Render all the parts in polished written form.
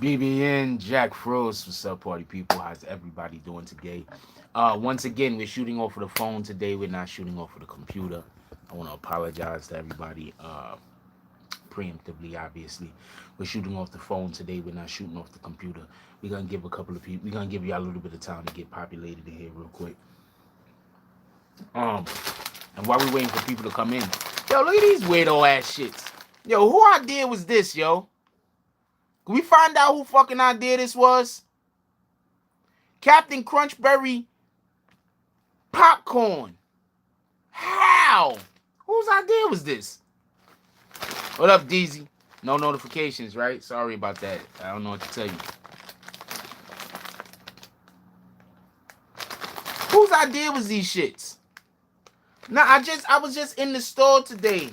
BBN, Jack Frost. What's up, party people? How's everybody doing today? Once again, we're shooting off of the phone today. We're not shooting off of the computer. I want to apologize to everybody preemptively, obviously. We're shooting off the phone today. We're not shooting off the computer. We're going to give a couple of people, we're going to give y'all a little bit of time to get populated in here real quick. Um, and while we're waiting for people to come in, yo, look at these weirdo ass shits. Yo, who idea was this, yo? Can we find out who fucking idea this was? Captain Crunchberry popcorn. How? Whose idea was this? What up, DZ? No notifications, right? Sorry about that. I don't know what to tell you. Whose idea was these shits? Nah, I was just in the store today.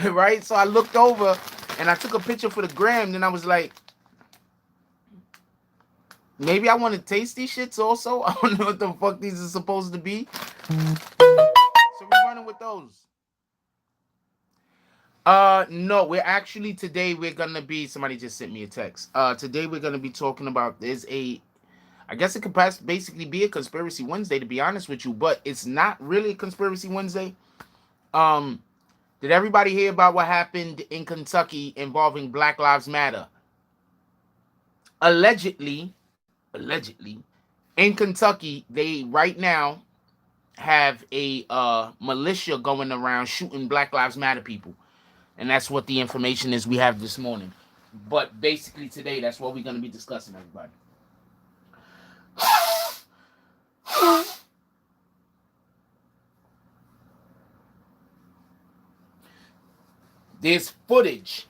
Right? So I looked over and I took a picture for the gram. Then I was like, maybe I want to taste these shits also. I don't know what the fuck these are supposed to be. So we're running with those. No, we're actually today we're gonna be. Somebody just sent me a text. Today we're gonna be talking about. I guess it could basically be a conspiracy Wednesday, to be honest with you, but it's not really a conspiracy Wednesday. Did everybody hear about what happened in Kentucky involving Black Lives Matter? Allegedly, in Kentucky, they right now have a militia going around shooting Black Lives Matter people. And that's what the information is we have this morning. But basically today, that's what we're going to be discussing, everybody. There's footage.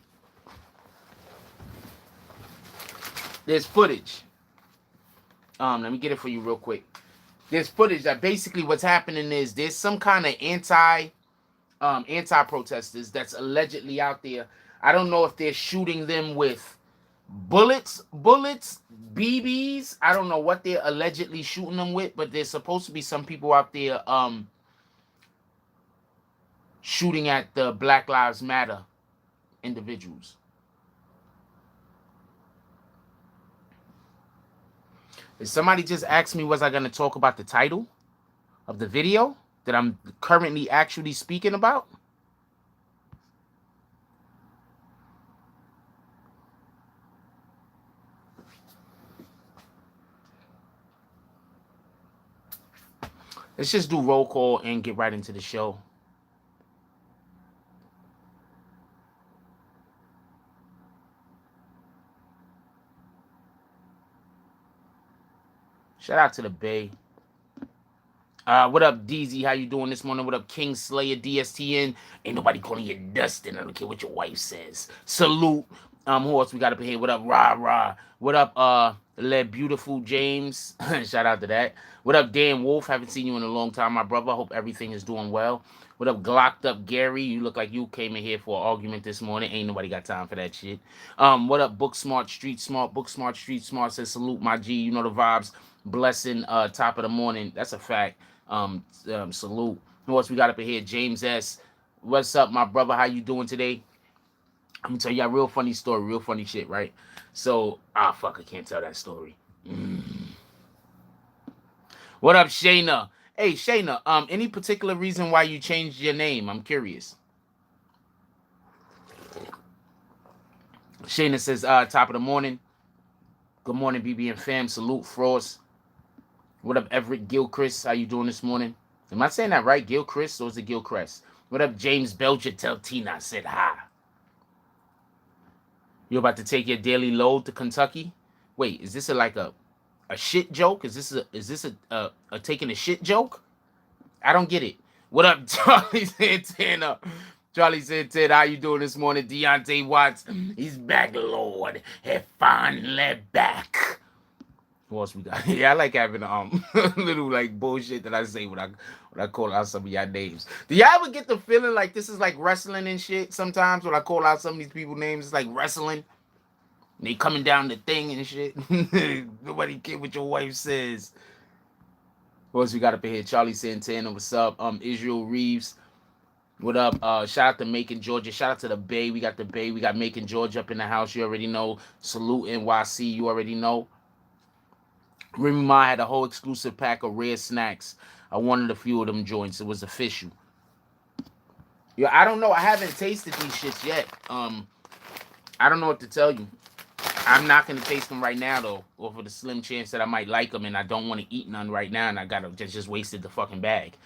Let me get it for you real quick. There's footage that basically what's happening is there's some kind of anti-protesters that's allegedly out there. I don't know if they're shooting them with bullets, BBs. I don't know what they're allegedly shooting them with, but there's supposed to be some people out there shooting at the Black Lives Matter individuals. Somebody just asked me, was I going to talk about the title of the video that I'm currently actually speaking about? Let's just do roll call and get right into the show. Shout out to the Bay. What up, DZ? How you doing this morning? What up, King Slayer, DSTN? Ain't nobody calling you Dustin. I don't care what your wife says. Salute. Who else we got up here? What up, Rah? What up, Le Beautiful James? Shout out to that. What up, Dan Wolf? Haven't seen you in a long time, my brother. Hope everything is doing well. What up, Glocked Up Gary? You look like you came in here for an argument this morning. Ain't nobody got time for that shit. What up, Book Smart Street Smart? Book Smart Street Smart says salute, my G. You know the vibes. Blessing, top of the morning. That's a fact. Salute. Who else we got up in here? James S. What's up, my brother? How you doing today? I'm gonna tell you a real funny story, real funny shit, right? So, fuck, I can't tell that story. What up, Shayna? Hey, Shayna, any particular reason why you changed your name? I'm curious. Shayna says, top of the morning. Good morning, BB and fam. Salute, Frost. What up, Everett Gilchrist? How you doing this morning? Am I saying that right? Gilchrist, or is it Gilchrist? What up, James Belcher? Tell Tina I said hi. You about to take your daily load to Kentucky? Wait, is this a shit joke? Is this a taking a shit joke? I don't get it. What up, Charlie Santana? Charlie Santana, how you doing this morning? Deontay Watts, he's back, Lord. He finally back. Who else we got? Yeah, I like having little like bullshit that I say when I call out some of y'all names. Do y'all ever get the feeling like this is like wrestling and shit? Sometimes when I call out some of these people's names, it's like wrestling. They coming down the thing and shit. Nobody care what your wife says. What else we got up in here? Charlie Santana, what's up? Israel Reeves. What up? Shout out to Macon, Georgia. Shout out to the Bay. We got the Bay. We got Macon, Georgia up in the house. You already know. Salute NYC. You already know. Remy Ma had a whole exclusive pack of rare snacks. I wanted a few of them joints. It was official. Yeah, I don't know. I haven't tasted these shits yet. I don't know what to tell you. I'm not gonna taste them right now though, or for the slim chance that I might like them, and I don't want to eat none right now, and I gotta just wasted the fucking bag.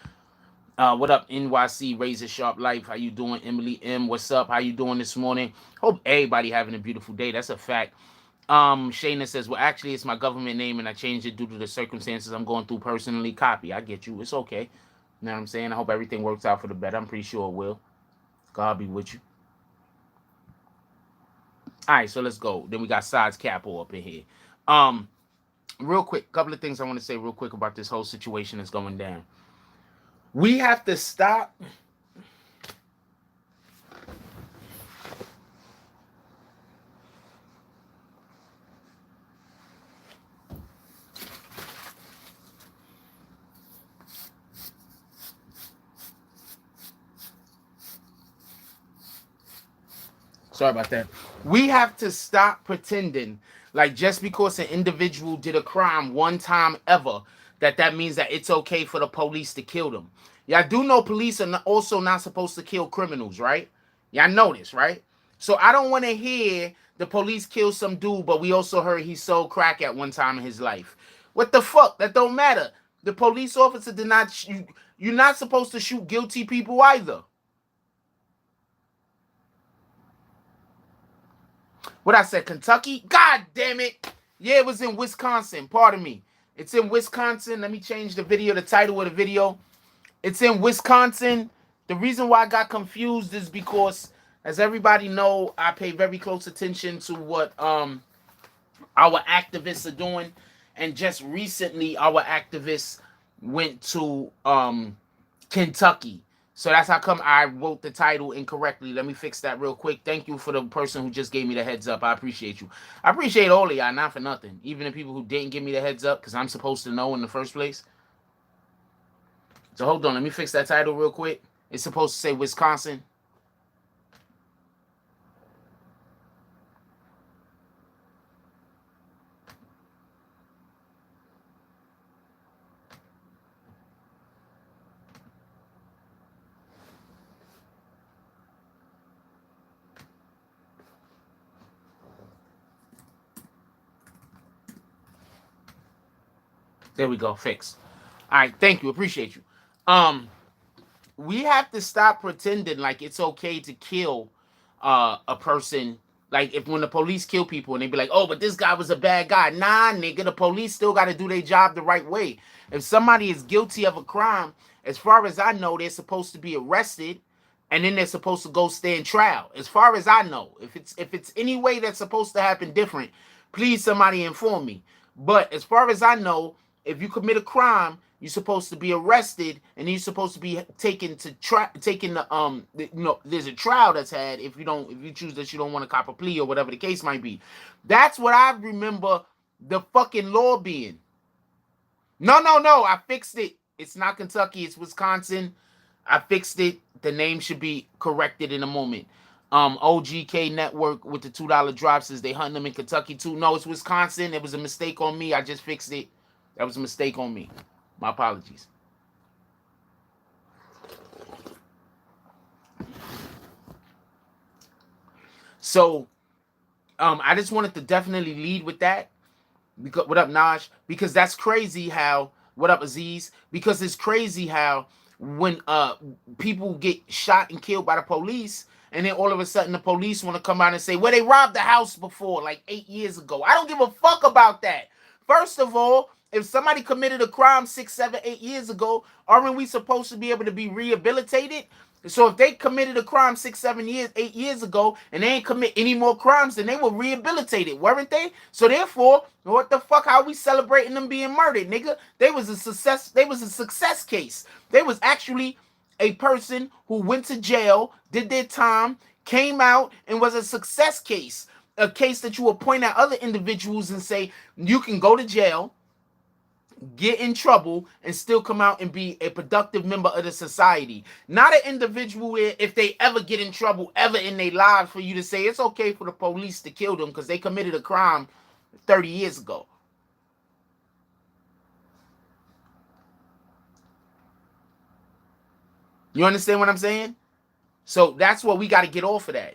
What up, NYC Razor Sharp Life? How you doing, Emily M? What's up? How you doing this morning? Hope everybody having a beautiful day. That's a fact. Shayna says, well, actually, it's my government name, and I changed it due to the circumstances I'm going through personally. Copy. I get you. It's okay. You know what I'm saying? I hope everything works out for the better. I'm pretty sure it will. God be with you. All right, so let's go. Then we got Sides Capo up in here. Real quick, couple of things I want to say real quick about this whole situation that's going down. We have to stop. Sorry about that. We have to stop pretending like just because an individual did a crime one time ever, that means that it's okay for the police to kill them. Y'all do know police are also not supposed to kill criminals, right? Y'all know this, right? So I don't want to hear the police kill some dude, but we also heard he sold crack at one time in his life. What the fuck? That don't matter. The police officer did not shoot. You're not supposed to shoot guilty people either. What I said, Kentucky? God damn it. Yeah, it was in Wisconsin. Pardon me. It's in Wisconsin. Let me change the video, the title of the video. It's in Wisconsin. The reason why I got confused is because, as everybody know, I pay very close attention to what our activists are doing. And just recently, our activists went to Kentucky. So that's how come I wrote the title incorrectly. Let me fix that real quick. Thank you for the person who just gave me the heads up. I appreciate you. I appreciate all of y'all, not for nothing. Even the people who didn't give me the heads up, because I'm supposed to know in the first place. So hold on, let me fix that title real quick. It's supposed to say Wisconsin. There we go, fixed. All right, thank you, appreciate you. We have to stop pretending like it's okay to kill a person. Like if when the police kill people and they be like, oh, but this guy was a bad guy. Nah, nigga, the police still got to do their job the right way. If somebody is guilty of a crime, as far as I know, they're supposed to be arrested, and then they're supposed to go stand trial. As far as I know, if it's any way that's supposed to happen different, please somebody inform me. But as far as I know, if you commit a crime, you're supposed to be arrested, and you're supposed to be taken to there's a trial that's had if you choose that you don't want to cop a plea or whatever the case might be. That's what I remember the fucking law being. No, I fixed it. It's not Kentucky, it's Wisconsin. I fixed it. The name should be corrected in a moment. OGK Network with the $2 drop says they hunting them in Kentucky too. No, it's Wisconsin. It was a mistake on me. I just fixed it. That was a mistake on me. My apologies. So, I just wanted to definitely lead with that. Because what up, Naj? Because that's crazy how. What up, Aziz? Because it's crazy how when people get shot and killed by the police, and then all of a sudden the police want to come out and say, well, they robbed the house before, like 8 years ago. I don't give a fuck about that. First of all, if somebody committed a crime 6, 7, 8 years ago, aren't we supposed to be able to be rehabilitated? So if they committed a crime 6, 7 years, 8 years ago, and they ain't commit any more crimes, then they were rehabilitated, weren't they? So therefore, what the fuck? How are we celebrating them being murdered, nigga? They was a success. They was a success case. They was actually a person who went to jail, did their time, came out, and was a success case. A case that you will point at other individuals and say, you can go to jail. get in trouble, and still come out and be a productive member of the society. Not an individual where if they ever get in trouble ever in their lives for you to say it's okay for the police to kill them because they committed a crime 30 years ago. You understand what I'm saying? So that's what we got to get off of that.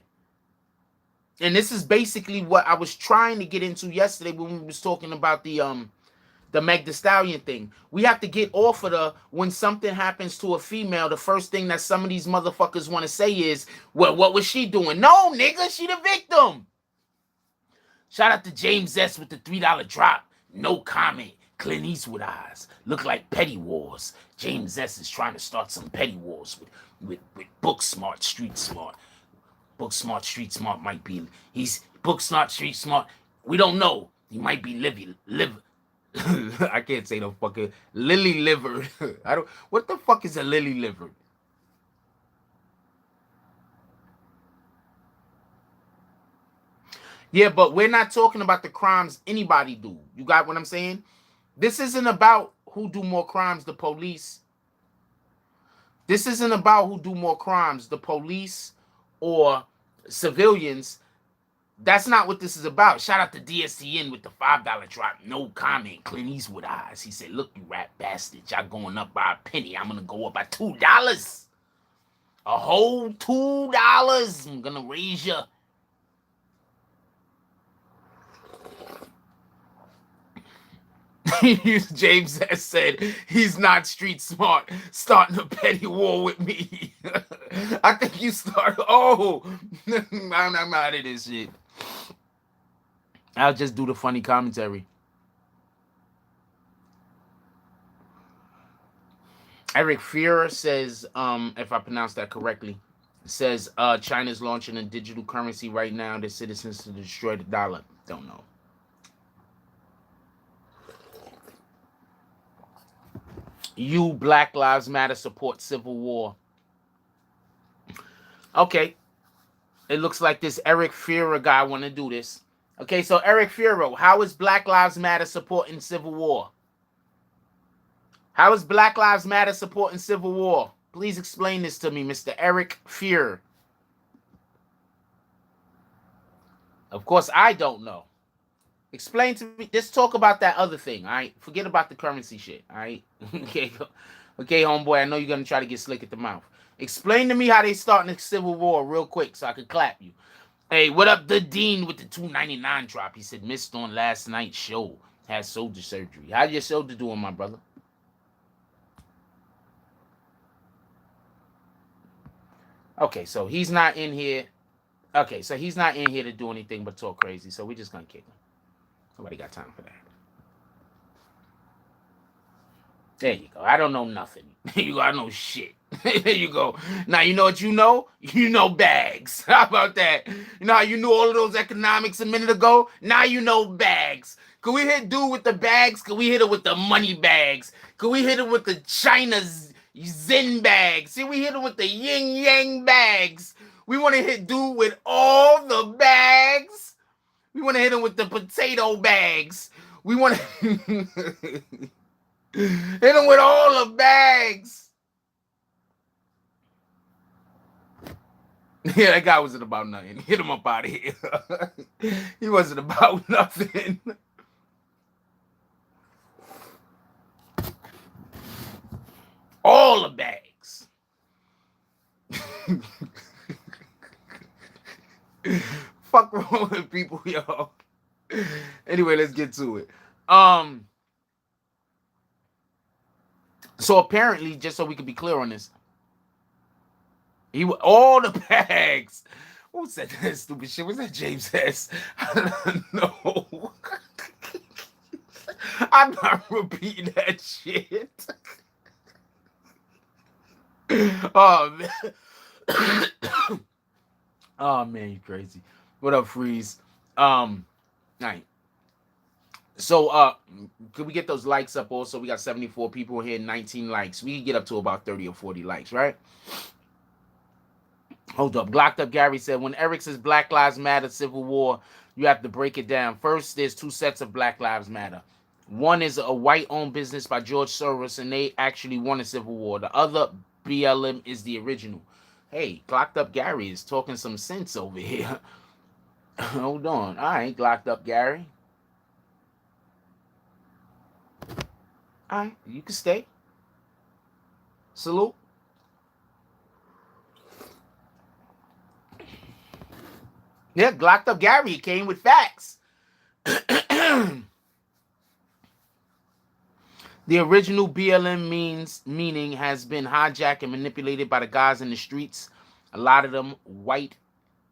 And this is basically what I was trying to get into yesterday when we was talking about the Meg Thee Stallion thing. We have to get off of the when something happens to a female, the first thing that some of these motherfuckers want to say is, well, what was she doing? No, nigga, she the victim. Shout out to James S with the $3 drop. No comment. Clint Eastwood eyes. Look like petty wars. James S is trying to start some petty wars with book smart, street smart. Book smart, street smart might be. He's book smart, street smart. We don't know. He might be liver. I can't say no fucking lily liver. I don't. What the fuck is a lily liver? Yeah, but we're not talking about the crimes anybody do. You got what I'm saying? This isn't about who do more crimes, the police. This isn't about who do more crimes, the police or civilians. That's not what this is about. Shout out to DSTN with the $5 drop. No comment. Clint Eastwood eyes. He said, look, you rat bastards. Y'all going up by a penny. I'm going to go up by $2. A whole $2. I'm going to raise you. James has said he's not street smart, starting a petty war with me. I think you start. Oh, I'm out of this shit. I'll just do the funny commentary. Eric Fear says, if I pronounce that correctly, says China's launching a digital currency right now. Their citizens to destroy the dollar. Don't know. You Black Lives Matter support civil war. Okay. It looks like this Eric Fearer guy want to do this. Okay, so Eric Fearer, how is Black Lives Matter supporting civil war? How is Black Lives Matter supporting civil war? Please explain this to me, Mr. Eric Fearer. Of course, I don't know. Explain to me. Let's talk about that other thing, all right? Forget about the currency shit, all right? Okay, homeboy, I know you're going to try to get slick at the mouth. Explain to me how they starting the civil war real quick so I could clap you. Hey, what up, the Dean with the $2.99 drop? He said, missed on last night's show. Had shoulder surgery. How's your shoulder doing, my brother? Okay, so he's not in here. Okay, so he's not in here to do anything but talk crazy, so we're just going to kick him. Nobody got time for that. There you go. I don't know nothing. You got no shit. There you go. Now, you know what you know? You know bags. How about that? You know how you knew all of those economics a minute ago? Now you know bags. Could we hit dude with the bags? Could we hit it with the money bags? Could we hit it with the China's Zen bags? See, we hit it with the yin yang bags. We want to hit dude with all the bags. We want to hit him with the potato bags. We want to hit him with all the bags. Yeah, that guy wasn't about nothing. Hit him up out of here. He wasn't about nothing. All the bags. Fuck wrong with people, yo. Anyway, let's get to it. So apparently, just so we can be clear on this, all the bags. Who said that stupid shit? Was that James S? I don't know. I'm not repeating that shit. Oh man. Oh man, you crazy. What up, Freeze? All right. So could we get those likes up also? We got 74 people here, 19 likes. We can get up to about 30 or 40 likes, right? Hold up. Glocked Up Gary said, when Eric says Black Lives Matter, Civil War, you have to break it down. First, there's two sets of Black Lives Matter. One is a white-owned business by George Soros, and they actually won a civil war. The other, BLM, is the original. Hey, Glocked Up Gary is talking some sense over here. Hold on. All right, Glocked Up Gary. All right, you can stay. Salute. Yeah, Glocked Up Gary came with facts. The original BLM meaning has been hijacked and manipulated by the guys in the streets. A lot of them white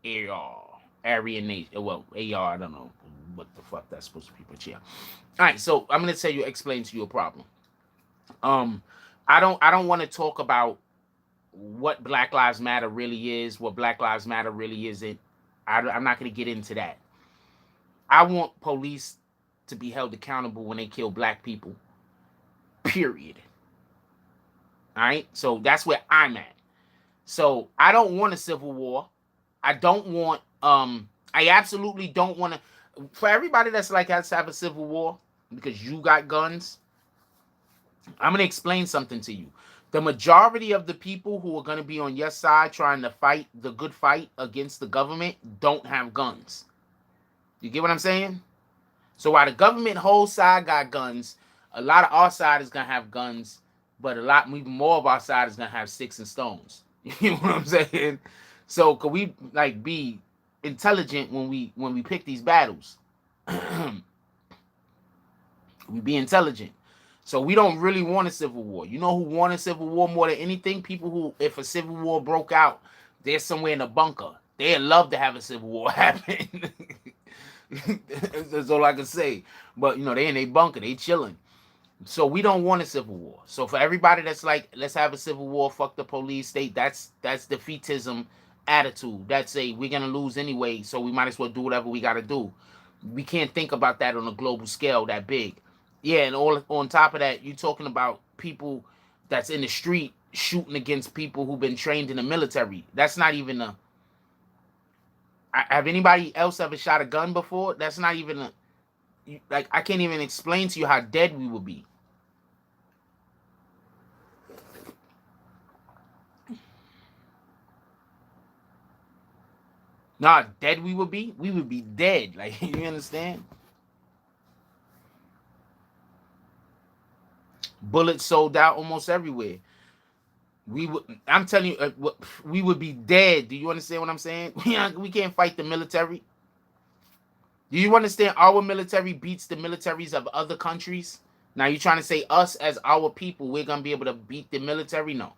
Aryan nation. Well, AR, I don't know what the fuck that's supposed to be, but yeah. All right, so I'm gonna tell you, explain to you a problem. I don't want to talk about what Black Lives Matter really is, what Black Lives Matter really isn't. I'm not gonna get into that. I want police to be held accountable when they kill black people. Period. All right, so that's where I'm at. So I don't want a civil war. I don't want. I absolutely don't want to. For everybody that's like has to have a civil war because you got guns, I'm gonna explain something to you. The majority of the people who are gonna be on your side trying to fight the good fight against the government don't have guns. You get what I'm saying? So while the government whole side got guns, a lot of our side is gonna have guns, but a lot even more of our side is gonna have sticks and stones. You know what I'm saying? So could we like be intelligent when we pick these battles? We be intelligent. So we don't really want a civil war. You know who want a civil war more than anything? People who, if a civil war broke out, they're somewhere in a bunker. They'd love to have a civil war happen. That's all I can say. But you know, they in a bunker, they chilling. So we don't want a civil war. So for everybody that's like, let's have a civil war, fuck the police state, that's defeatism attitude. That's a we're gonna lose anyway, so we might as well do whatever we gotta do. We can't think about that on a global scale that big. Yeah, and all on top of that, you're talking about people that's in the street shooting against people who've been trained in the military. That's not even a. Have anybody else ever shot a gun before? That's not even a. Like, I can't even explain to you how dead we would be. Nah, dead we would be? We would be dead. Like, you understand? Bullets sold out almost everywhere. We would. I'm telling you, we would be dead. Do you understand what I'm saying? We can't fight the military. Do you understand? Our military beats the militaries of other countries. Now you trying to say us as our people, we're gonna be able to beat the military? No,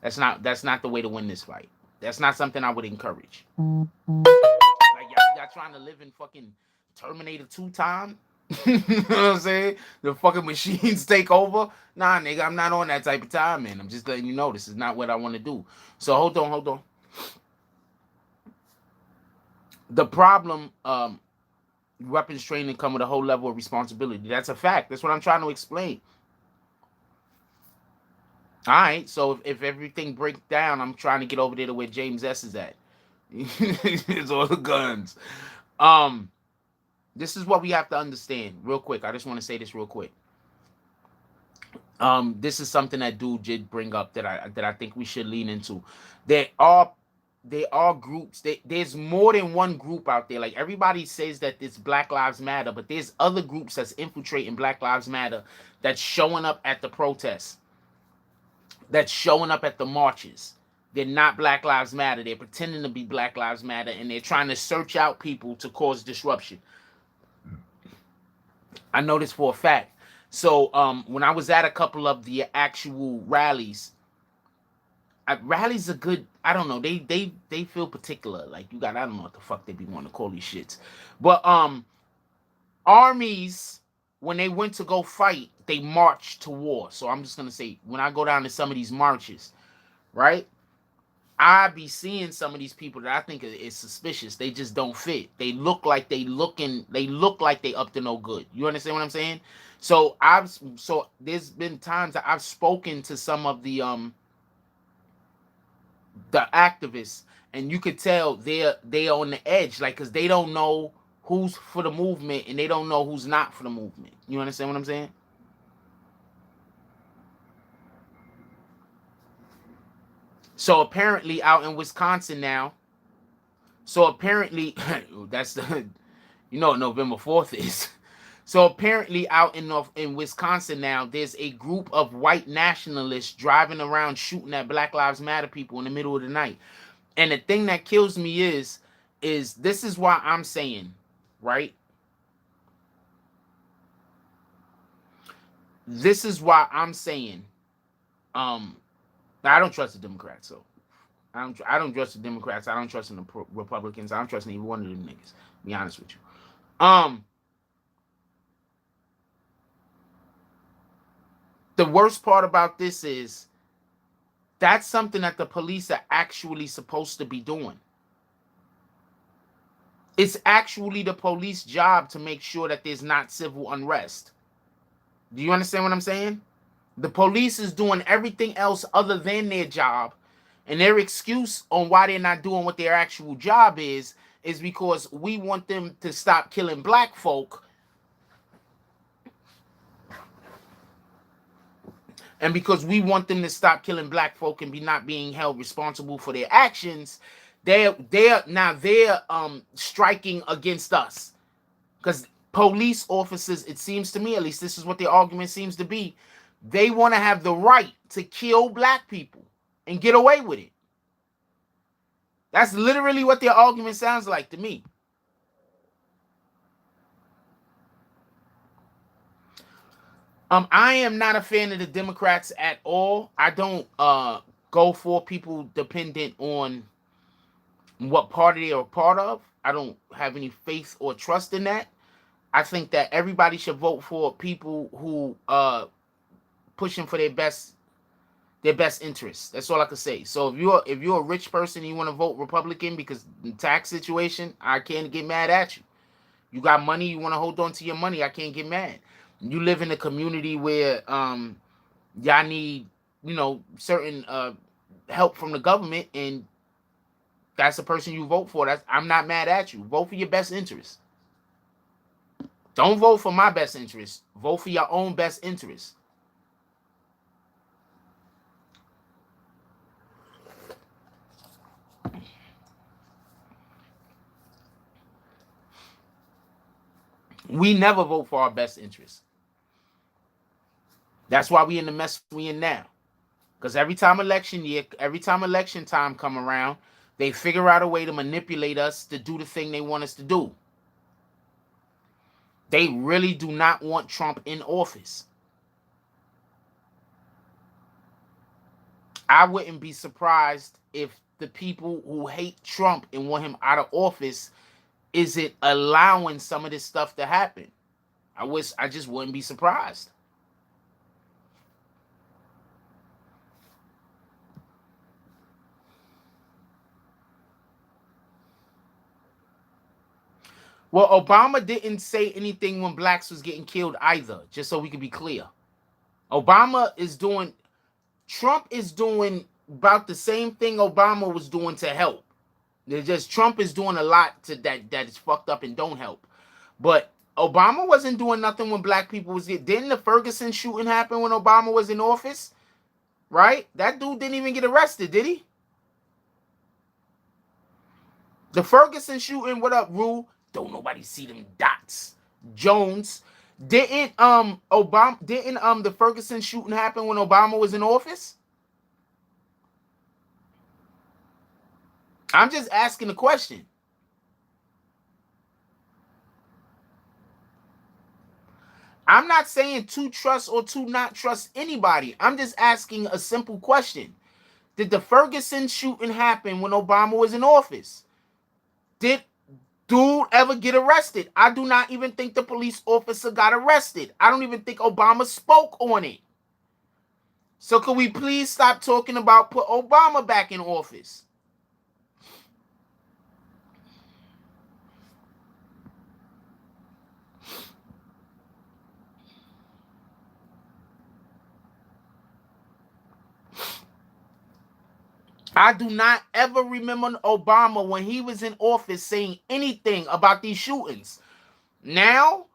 that's not the way to win this fight. That's not something I would encourage. Like y'all trying to live in fucking Terminator 2 time? You know what I'm saying? The fucking machines take over. Nah, nigga, I'm not on that type of time, man. I'm just letting you know this is not what I want to do. So hold on. The problem, weapons training come with a whole level of responsibility. That's a fact. That's what I'm trying to explain. All right, so if everything breaks down, I'm trying to get over there to where James S is at. It's all the guns. This is what we have to understand real quick. I just want to say this real quick. This is something that dude did bring up that I think we should lean into. There are groups. There's more than one group out there. Like everybody says that it's Black Lives Matter, but there's other groups that's infiltrating Black Lives Matter that's showing up at the protests, that's showing up at the marches. They're not Black Lives Matter. They're pretending to be Black Lives Matter, and they're trying to search out people to cause disruption. I know this for a fact. So when I was at a couple of the actual rallies, rallies are good. I don't know. They feel particular. Like you got, I don't know what the fuck they be wanting to call these shits. But armies, when they went to go fight, they marched to war. So I'm just gonna say, when I go down to some of these marches, right? I be seeing some of these people that I think is suspicious. They just don't fit. They look like they look like they up to no good. You understand what I'm saying? So there's been times that I've spoken to some of the activists, and you could tell they're on the edge, like, because they don't know who's for the movement and they don't know who's not for the movement. You understand what I'm saying? So apparently out in Wisconsin now, so apparently that's the you know what November 4th is. So apparently out in Wisconsin now, there's a group of white nationalists driving around shooting at Black Lives Matter people in the middle of the night. And the thing that kills me is this is why I'm saying, right? This is why I'm saying, I don't trust the Democrats, so I don't trust the Democrats. I don't trust in the Republicans. I don't trust in either one of them niggas. To be honest with you. The worst part about this is that's something that the police are actually supposed to be doing. It's actually the police job to make sure that there's not civil unrest. Do you understand what I'm saying? The police is doing everything else other than their job. And their excuse on why they're not doing what their actual job is because we want them to stop killing black folk. And because we want them to stop killing black folk and be not being held responsible for their actions, they're striking against us. Because police officers, it seems to me, at least this is what their argument seems to be, they want to have the right to kill black people and get away with it. That's literally what their argument sounds like to me. I am not a fan of the Democrats at all. I don't go for people dependent on what party they are part of. I don't have any faith or trust in that. I think that everybody should vote for people who pushing for their best interests. That's all I can say. So if you're a rich person and you want to vote Republican because the tax situation, I can't get mad at you. You got money, you want to hold on to your money, I can't get mad. You live in a community where y'all need, certain help from the government, and that's the person you vote for. I'm not mad at you. Vote for your best interest. Don't vote for my best interest. Vote for your own best interest. We never vote for our best interest. That's why we in the mess we in now. Because every time election time come around, they figure out a way to manipulate us to do the thing they want us to do. They really do not want Trump in office. I wouldn't be surprised if the people who hate Trump and want him out of office isn't allowing some of this stuff to happen. I just wouldn't be surprised. Well, Obama didn't say anything when blacks was getting killed either, just so we can be clear. Trump is doing about the same thing Obama was doing to help. There's just Trump is doing a lot to that is fucked up and don't help. But Obama wasn't doing nothing when black people was getting. Didn't the Ferguson shooting happen when Obama was in office? Right? That dude didn't even get arrested, did he? The Ferguson shooting, what up, Rue? Don't nobody see them dots. Jones. Didn't the Ferguson shooting happen when Obama was in office? I'm just asking the question. I'm not saying to trust or to not trust anybody. I'm just asking a simple question. Did the Ferguson shooting happen when Obama was in office? Did dude ever get arrested? I do not even think the police officer got arrested. I don't even think Obama spoke on it. So could we please stop talking about put Obama back in office? I do not ever remember Obama when he was in office saying anything about these shootings. Now,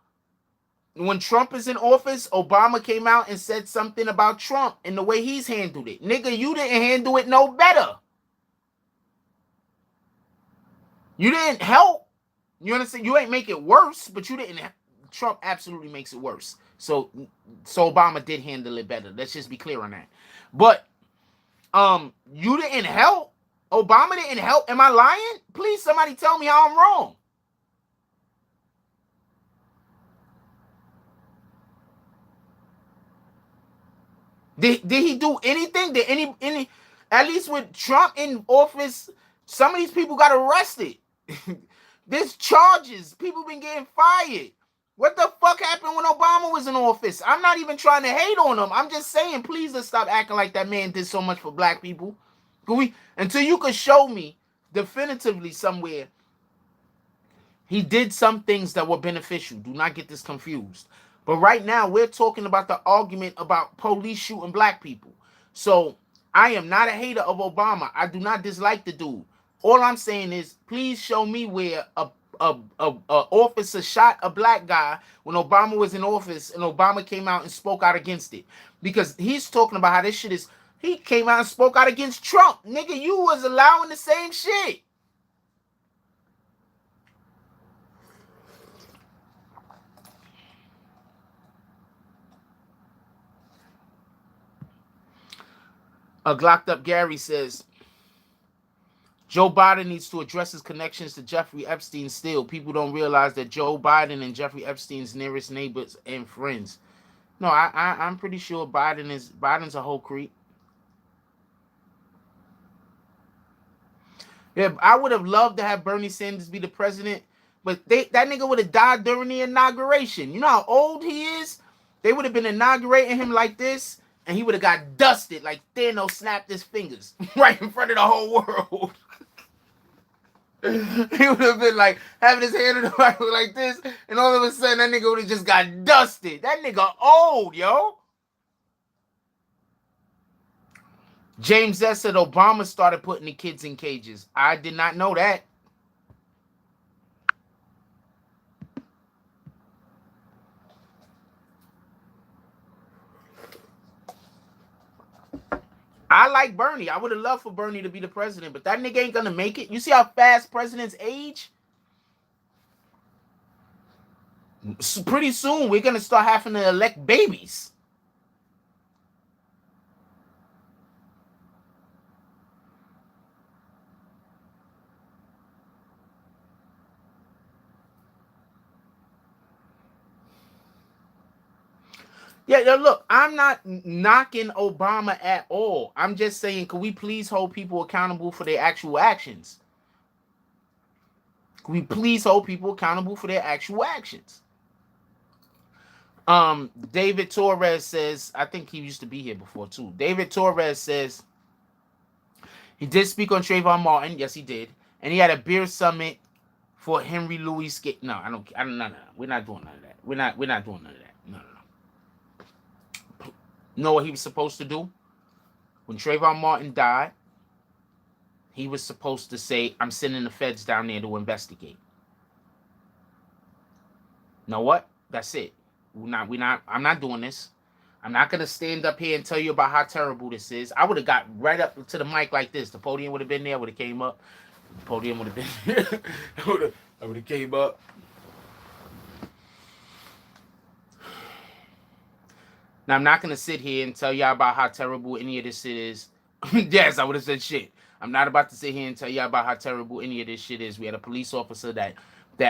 when Trump is in office, Obama came out and said something about Trump and the way he's handled it. Nigga, you didn't handle it no better. You didn't help. You understand? You ain't make it worse, but you didn't. Trump absolutely makes it worse. So Obama did handle it better. Let's just be clear on that. But you didn't help. Obama didn't help. Am I lying? Please, somebody tell me how I'm wrong. Did he do anything? Did any at least with Trump in office, some of these people got arrested. There's charges. People been getting fired. What the fuck happened when Obama was in office? I'm not even trying to hate on him. I'm just saying, please let's stop acting like that man did so much for black people. Until you could show me definitively somewhere he did some things that were beneficial. Do not get this confused. But right now, we're talking about the argument about police shooting black people. So I am not a hater of Obama. I do not dislike the dude. All I'm saying is, please show me where a officer shot a black guy when Obama was in office and Obama came out and spoke out against it. Because he's talking about how this shit is. He came out and spoke out against Trump. Nigga, you was allowing the same shit. A Glocked Up Gary says, Joe Biden needs to address his connections to Jeffrey Epstein still. People don't realize that Joe Biden and Jeffrey Epstein's nearest neighbors and friends. No, I'm pretty sure Biden's a whole creep. Yeah, I would have loved to have Bernie Sanders be the president, but that nigga would have died during the inauguration. You know how old he is? They would have been inaugurating him like this, and he would have got dusted like Thanos snapped his fingers right in front of the whole world. He would have been like having his hand in the Bible like this, and all of a sudden that nigga would have just got dusted. That nigga old, yo. James S. said Obama started putting the kids in cages. I did not know that. I like Bernie. I would have loved for Bernie to be the president, but that nigga ain't gonna make it. You see how fast presidents age? So pretty soon, we're gonna start having to elect babies. Yeah, look, I'm not knocking Obama at all. I'm just saying, can we please hold people accountable for their actual actions? Can we please hold people accountable for their actual actions? David Torres says, I think he used to be here before too. David Torres says he did speak on Trayvon Martin. Yes, he did. And he had a beer summit for Henry Louis. No, I don't. No. We're not doing none of that. We're not doing none of that. No. Know what he was supposed to do? When Trayvon Martin died, he was supposed to say, I'm sending the feds down there to investigate. Know what? That's it. I'm not doing this. I'm not gonna stand up here and tell you about how terrible this is. I would have got right up to the mic like this. The podium would have been there, would have came up. The podium would have been there. I would have came up. Now, I'm not going to sit here and tell y'all about how terrible any of this shit is. Yes, I would have said shit. I'm not about to sit here and tell y'all about how terrible any of this shit is. We had a police officer that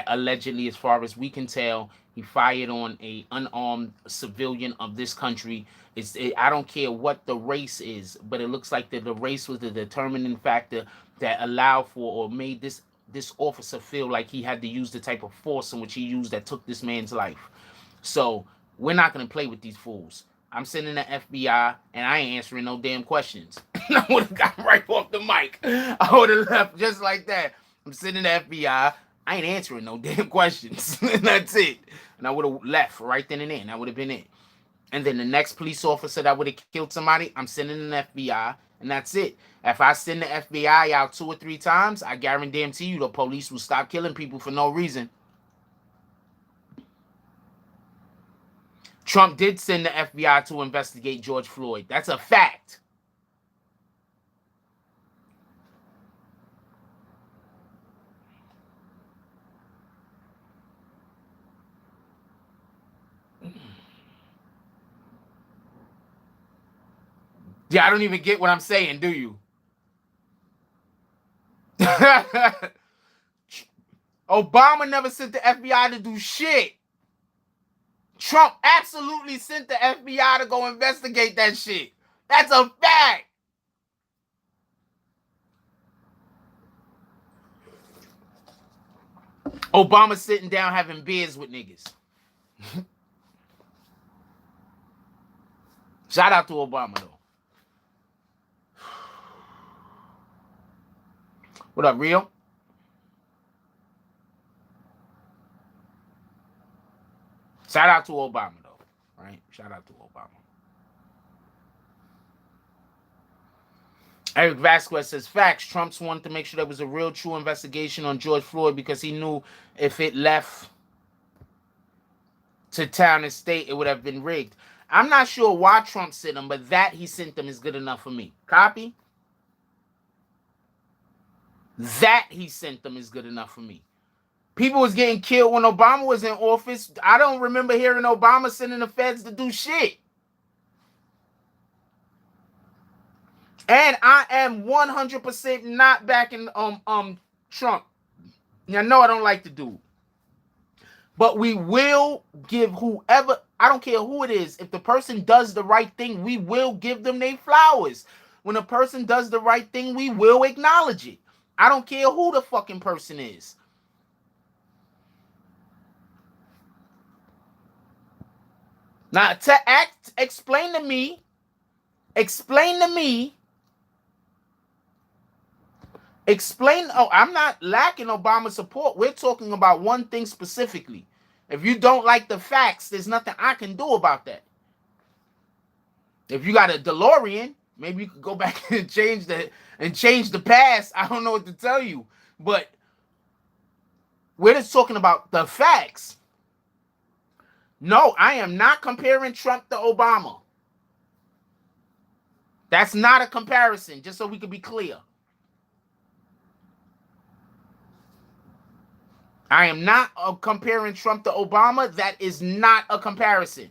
allegedly, as far as we can tell, he fired on a unarmed civilian of this country. I don't care what the race is, but it looks like the race was the determining factor that allowed for or made this officer feel like he had to use the type of force in which he used that took this man's life. So we're not going to play with these fools. I'm sending the FBI, and I ain't answering no damn questions. I would have got right off the mic. I would have left just like that. I'm sending the FBI. I ain't answering no damn questions. That's it. And I would have left right then and there. That would have been it. And then the next police officer that would have killed somebody, I'm sending an FBI. And that's it. If I send the FBI out 2 or 3 times, I guarantee you the police will stop killing people for no reason. Trump did send the FBI to investigate George Floyd. That's a fact. Yeah, I don't even get what I'm saying, do you? Obama never sent the FBI to do shit. Trump absolutely sent the FBI to go investigate that shit. That's a fact. Obama sitting down having beers with niggas. Shout out to Obama, though. What up, Rio? Shout out to Obama, though. Right? Shout out to Obama. Eric Vasquez says, facts. Trump's wanted to make sure there was a real, true investigation on George Floyd because he knew if it left to town and state, it would have been rigged. I'm not sure why Trump sent them, but that he sent them is good enough for me. Copy? That he sent them is good enough for me. People was getting killed when Obama was in office. I don't remember hearing Obama sending the feds to do shit. And I am 100% not backing Trump. I know I don't like the dude. But we will give whoever, I don't care who it is, if the person does the right thing, we will give them their flowers. When a person does the right thing, we will acknowledge it. I don't care who the fucking person is. Now, explain to me, I'm not lacking Obama support. We're talking about one thing specifically. If you don't like the facts, there's nothing I can do about that. If you got a DeLorean, maybe you could go back and change the past. I don't know what to tell you. But we're just talking about the facts. No, I am not comparing Trump to Obama. That's not a comparison, just so we can be clear. I am not comparing Trump to Obama. That is not a comparison.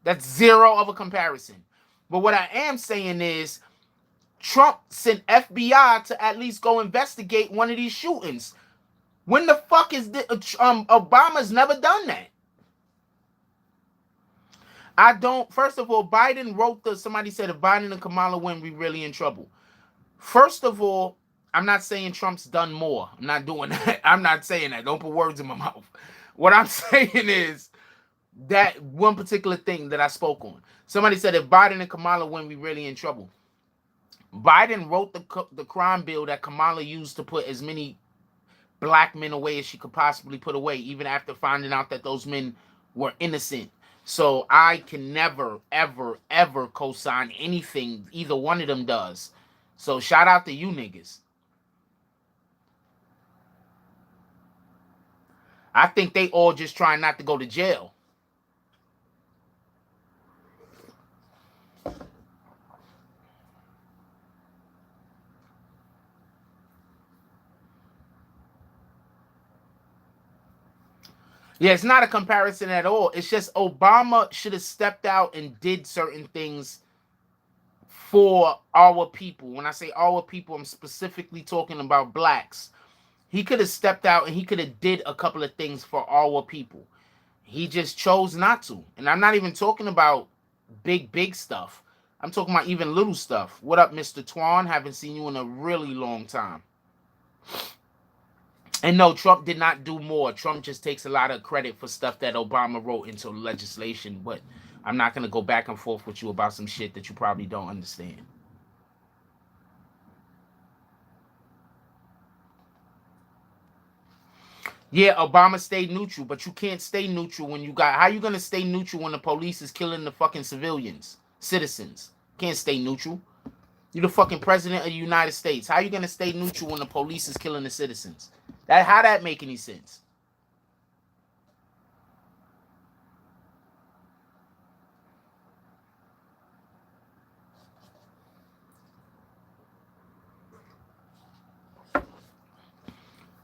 That's zero of a comparison. But what I am saying is Trump sent FBI to at least go investigate one of these shootings. When the fuck is Obama's never done that? I don't. First of all, Biden wrote somebody said if Biden and Kamala win, we really in trouble. First of all, I'm not saying Trump's done more. I'm not doing that. I'm not saying that. Don't put words in my mouth. What I'm saying is that one particular thing that I spoke on. Somebody said if Biden and Kamala win, we really in trouble. Biden wrote the crime bill that Kamala used to put as many black men away as she could possibly put away, even after finding out that those men were innocent. So I can never, ever, ever co-sign anything either one of them does. So shout out to you niggas. I think they all just trying not to go to jail. Yeah, it's not a comparison at all. It's just Obama should have stepped out and did certain things for our people. When I say our people, I'm specifically talking about blacks. He could have stepped out and he could have did a couple of things for our people. He just chose not to. And I'm not even talking about big stuff. I'm talking about even little stuff. What up, Mr. Twan? Haven't seen you in a really long time. And no, Trump did not do more. Trump just takes a lot of credit for stuff that Obama wrote into legislation. But I'm not going to go back and forth with you about some shit that you probably don't understand. Yeah, Obama stayed neutral, but you can't stay neutral when you got... How you going to stay neutral when the police is killing the fucking citizens? Can't stay neutral. You're the fucking president of the United States. How you gonna stay neutral when the police is killing the citizens? How that make any sense?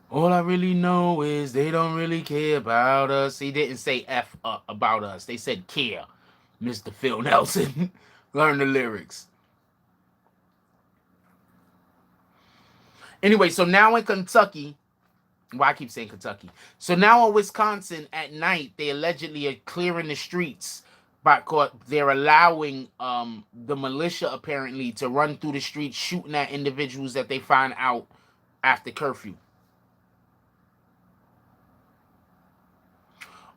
All I really know is they don't really care about us. He didn't say F about us. They said care, Mr. Phil Nelson. Learn the lyrics. Anyway, so now in Kentucky, well, I keep saying Kentucky. So now in Wisconsin at night, they allegedly are clearing the streets, but they're allowing the militia apparently to run through the streets shooting at individuals that they find out after curfew.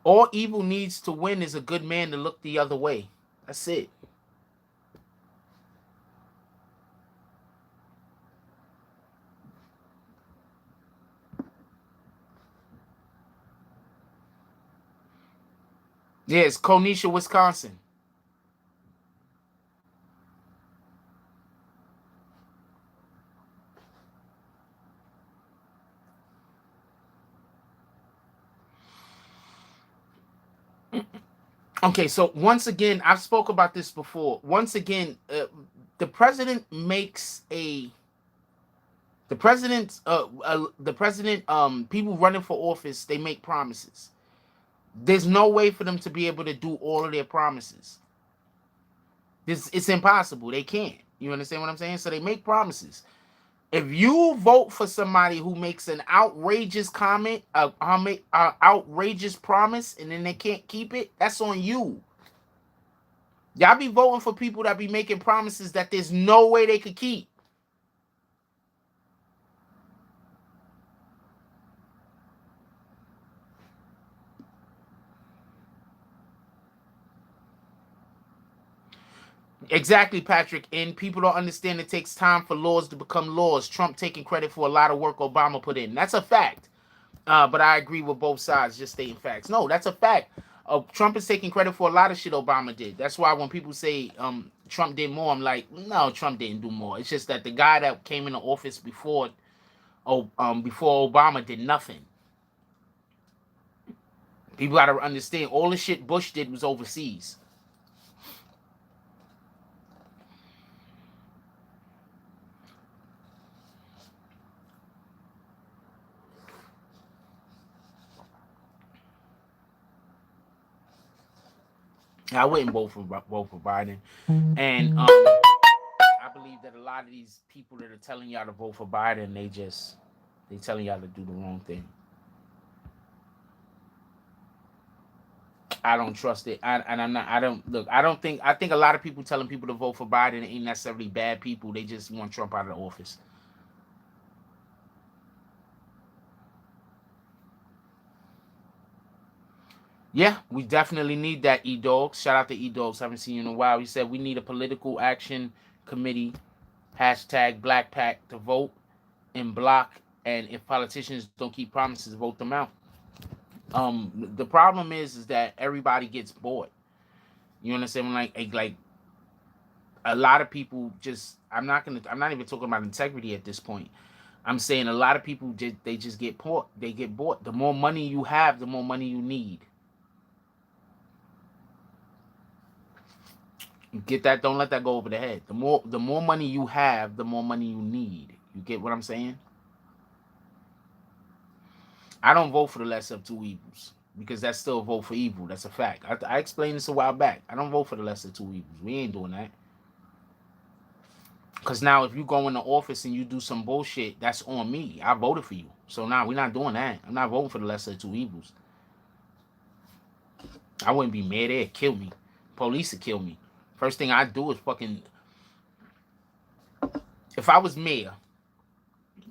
All evil needs to win is a good man to look the other way. That's it. Yeah, it's Konisha, Wisconsin. Okay, so once again, I've spoke about this before. Once again, the president makes a the president people running for office, they make promises. There's no way for them to be able to do all of their promises. It's impossible. They can't. You understand what I'm saying? So they make promises. If you vote for somebody who makes an outrageous comment, outrageous promise, and then they can't keep it, that's on you. Y'all be voting for people that be making promises that there's no way they could keep. Exactly, Patrick. And people don't understand it takes time for laws to become laws. Trump taking credit for a lot of work Obama put in. That's a fact. But I agree with both sides, just stating facts. No, that's a fact. Trump is taking credit for a lot of shit Obama did. That's why when people say Trump did more, I'm like, no, Trump didn't do more. It's just that the guy that came into office before Obama did nothing. People got to understand all the shit Bush did was overseas. I wouldn't vote for Biden, and I believe that a lot of these people that are telling y'all to vote for Biden, they telling y'all to do the wrong thing. I don't trust it. I don't look. I don't think. I think a lot of people telling people to vote for Biden ain't necessarily bad people. They just want Trump out of the office. Yeah, we definitely need that, E-Dogs. Shout out to E-Dogs. Haven't seen you in a while. He said we need a political action committee, hashtag Black Pack, to vote and block. And if politicians don't keep promises, vote them out. The problem is that everybody gets bought. You understand? Like a lot of people just. I'm not even talking about integrity at this point. I'm saying a lot of people just get bought. They get bought. The more money you have, the more money you need. You get that? Don't let that go over the head. The more money you have, the more money you need. You get what I'm saying? I don't vote for the lesser of two evils because that's still a vote for evil. That's a fact. I explained this a while back. I don't vote for the lesser of two evils. We ain't doing that. Because now if you go into office and you do some bullshit, that's on me. I voted for you. So now we're not doing that. I'm not voting for the lesser of two evils. I wouldn't be mad. They'd kill me. Police would kill me. First thing I'd do is fucking... If I was mayor,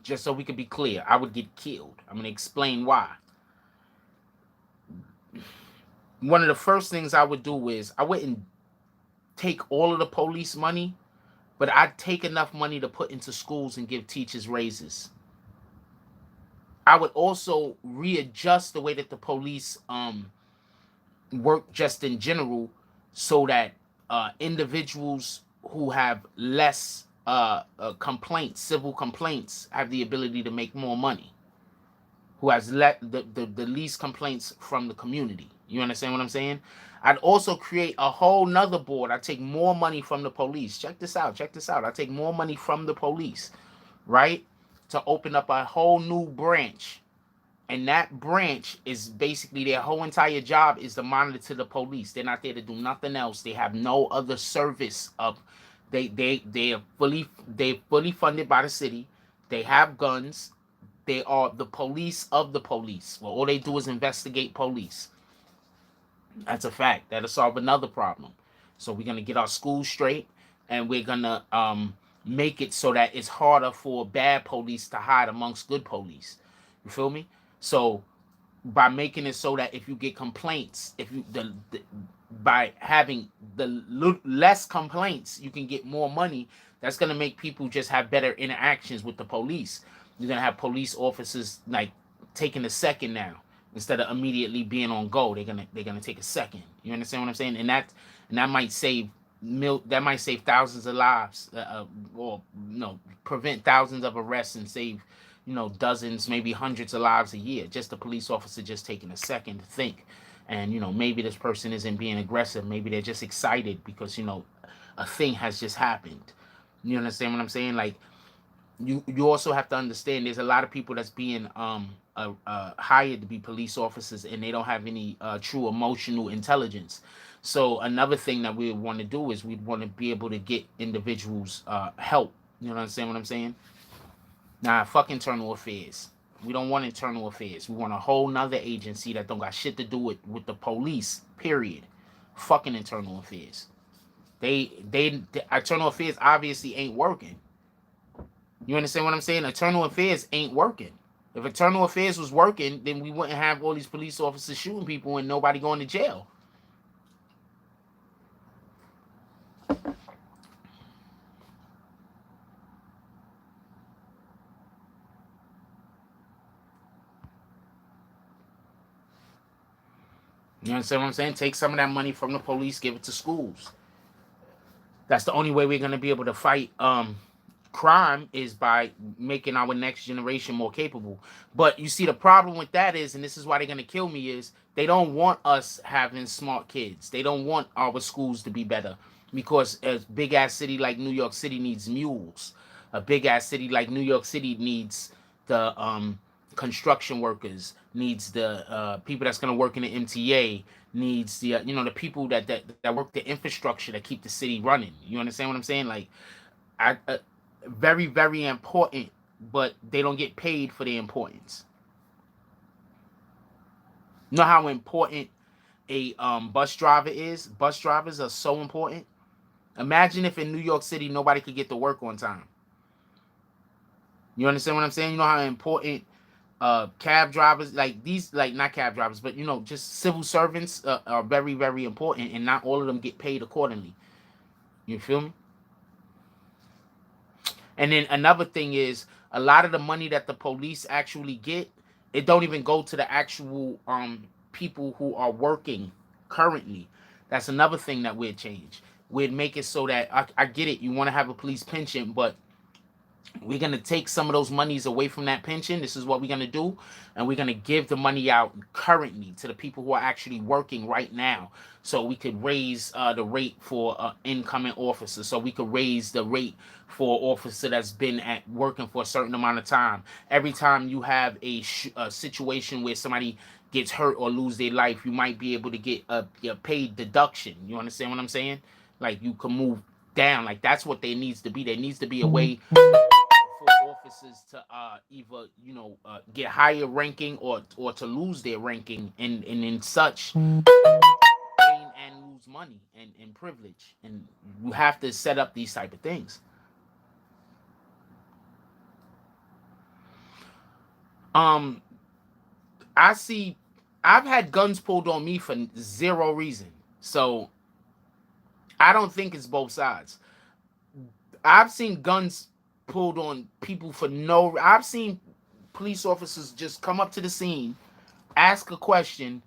just so we could be clear, I would get killed. I'm going to explain why. One of the first things I would do is I wouldn't take all of the police money, but I'd take enough money to put into schools and give teachers raises. I would also readjust the way that the police work just in general so that individuals who have less complaints, civil complaints, have the ability to make more money. Who has let the least complaints from the community. You understand what I'm saying? I'd also create a whole nother board. I take more money from the police. Check this out. Check this out. I take more money from the police, right? To open up a whole new branch. And that branch is basically their whole entire job is to monitor the police. They're not there to do nothing else. They have no other service of they're fully funded by the city. They have guns. They are the police of the police. Well, all they do is investigate police. That's a fact. That'll solve another problem. So we're gonna get our schools straight, and we're gonna make it so that it's harder for bad police to hide amongst good police. You feel me? So by making it so that if you get complaints, if you by having the less complaints, you can get more money. That's gonna make people just have better interactions with the police. You're gonna have police officers like taking a second now instead of immediately being on go. They're gonna take a second. You understand what I'm saying? And that might save thousands of lives, or no, prevent thousands of arrests and save dozens, maybe hundreds of lives a year. Just a police officer just taking a second to think, and maybe this person isn't being aggressive. Maybe they're just excited because a thing has just happened. You understand what I'm saying? Like you also have to understand there's a lot of people that's being hired to be police officers, and they don't have any true emotional intelligence. So another thing that we want to do is we'd want to be able to get individuals help. You understand what I'm saying? Nah, fuck internal affairs. We don't want internal affairs. We want a whole nother agency that don't got shit to do with the police, period. Fucking internal affairs. The internal affairs obviously ain't working. You understand what I'm saying? Internal affairs ain't working. If internal affairs was working, then we wouldn't have all these police officers shooting people and nobody going to jail. You understand what I'm saying? Take some of that money from the police, give it to schools. That's the only way we're going to be able to fight crime, is by making our next generation more capable. But you see, the problem with that is, and this is why they're going to kill me, is they don't want us having smart kids. They don't want our schools to be better, because a big ass city like New York City needs mules. A big ass city like New York City needs the construction workers, needs the people that's going to work in the MTA, needs the the people that work the infrastructure that keep the city running. You understand what I'm saying? Like, very, very important, but they don't get paid for the importance. You know how important a bus driver is? Bus drivers are so important. Imagine if in New York City nobody could get to work on time. You understand what I'm saying? You know how important cab drivers, like these, like not cab drivers, but just civil servants are very, very important, and not all of them get paid accordingly. You feel me? And then another thing is, a lot of the money that the police actually get, it don't even go to the actual people who are working currently. That's another thing that we'd change. We'd make it so that I get it. You want to have a police pension, but we're going to take some of those monies away from that pension. This is what we're going to do. And we're going to give the money out currently to the people who are actually working right now. So we could raise the rate for incoming officers. So we could raise the rate for an officer that's been working for a certain amount of time. Every time you have a situation where somebody gets hurt or lose their life, you might be able to get a paid deduction. You understand what I'm saying? Like, you can move down. Like, that's what there needs to be. There needs to be a way for officers to either get higher ranking or to lose their ranking, and in such gain and lose money and privilege. And you have to set up these type of things. I've had guns pulled on me for zero reason, so I don't think it's both sides. I've seen guns pulled on people for no. I've seen police officers just come up to the scene, ask a question,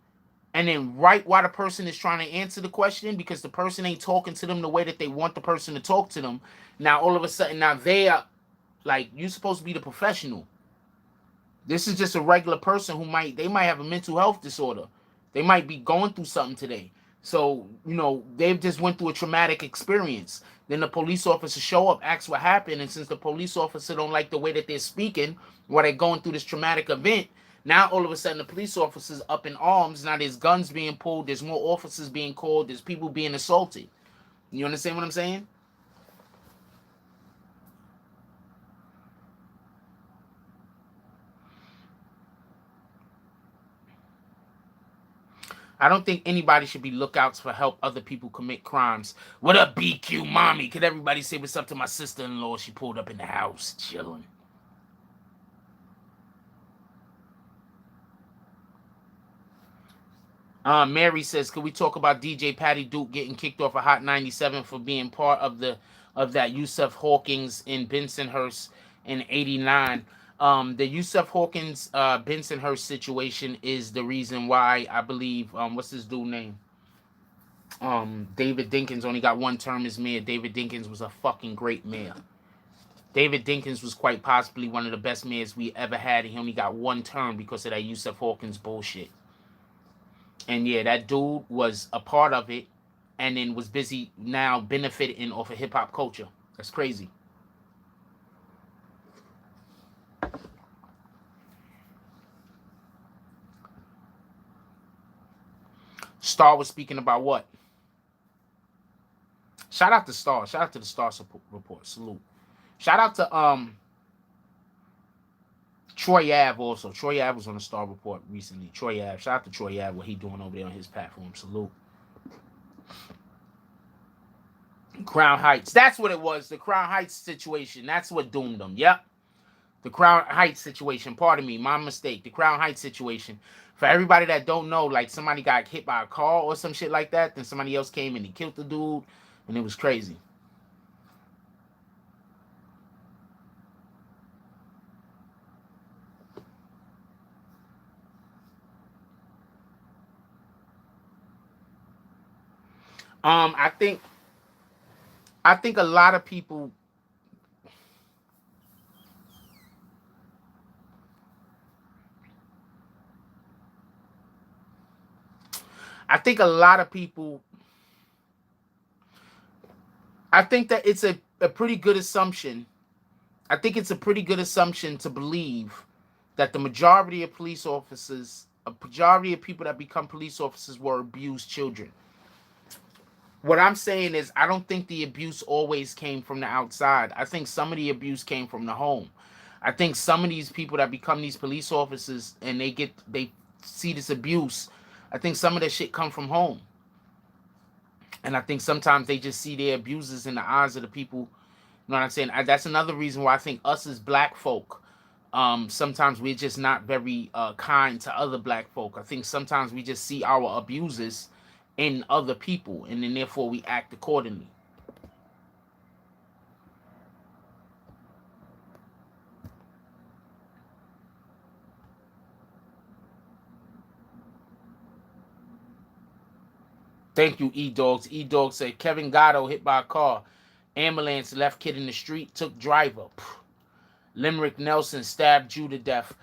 And then right while the person is trying to answer the question, because the person ain't talking to them the way that they want the person to talk to them, now all of a sudden, now they are like, you're supposed to be the professional. This is just a regular person who they might have a mental health disorder. They might be going through something today. So, they've just went through a traumatic experience. Then the police officer show up, asks what happened, and since the police officer don't like the way that they're speaking while they're going through this traumatic event, now all of a sudden the police officer's up in arms. Now there's guns being pulled, there's more officers being called, there's people being assaulted. You understand what I'm saying? I don't think anybody should be lookouts for help other people commit crimes. What up, BQ mommy? Could everybody say what's up to my sister-in-law? She pulled up in the house, chilling. Mary says, could we talk about DJ Patty Duke getting kicked off of Hot 97 for being part of that Yusuf Hawkins in Bensonhurst in '89? The Yusuf Hawkins Bensonhurst situation is the reason why I believe what's this dude name? David Dinkins only got one term as mayor. David Dinkins was a fucking great mayor. David Dinkins was quite possibly one of the best mayors we ever had, and he only got one term because of that Yusuf Hawkins bullshit. And yeah, that dude was a part of it and then was busy now benefiting off of hip hop culture. That's crazy. Star was speaking about what? Shout out to Star. Shout out to the Star report. Salute. Shout out to Troy Ave also. Troy Ave was on the Star report recently. Troy Ave. Shout out to Troy Ave, what he doing over there on his platform. Salute. Crown Heights. That's what it was. The Crown Heights situation. That's what doomed them. Yep. The Crown Heights situation. Pardon me. My mistake. The Crown Heights situation. For everybody that don't know, like somebody got hit by a car or some shit like that. Then somebody else came and he killed the dude. And it was crazy. I think a lot of people I think a lot of people I think that it's a pretty good assumption. I think it's a pretty good assumption to believe that the majority of police officers, a majority of people that become police officers were abused children. What I'm saying is I don't think the abuse always came from the outside. I think some of the abuse came from the home. I think some of these people that become these police officers and they see this abuse, I think some of that shit come from home. And I think sometimes they just see their abusers in the eyes of the people. You know what I'm saying? That's another reason why I think us as black folk, sometimes we're just not very kind to other black folk. I think sometimes we just see our abusers in other people, and then therefore we act accordingly. Thank you, E-Dogs. E-Dog said, Kevin Gatto hit by a car. Ambulance left kid in the street, took driver. Limerick Nelson stabbed Jew to death.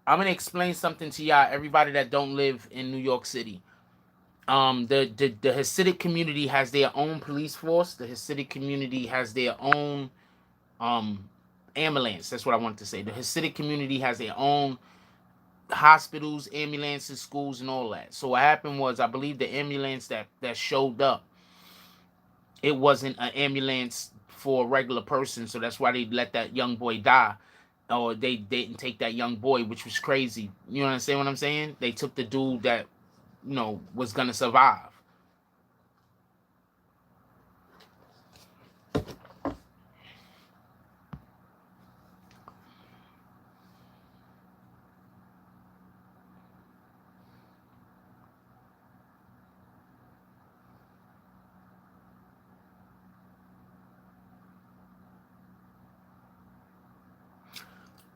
I'm going to explain something to y'all, everybody that don't live in New York City. The Hasidic community has their own police force. The Hasidic community has their own ambulance. That's what I wanted to say. The Hasidic community has their own hospitals, ambulances, schools, and all that. So what happened was, I believe the ambulance that showed up, it wasn't an ambulance for a regular person, so that's why they let that young boy die, or they didn't take that young boy, which was crazy. You understand what I'm saying? They took the dude that was gonna survive.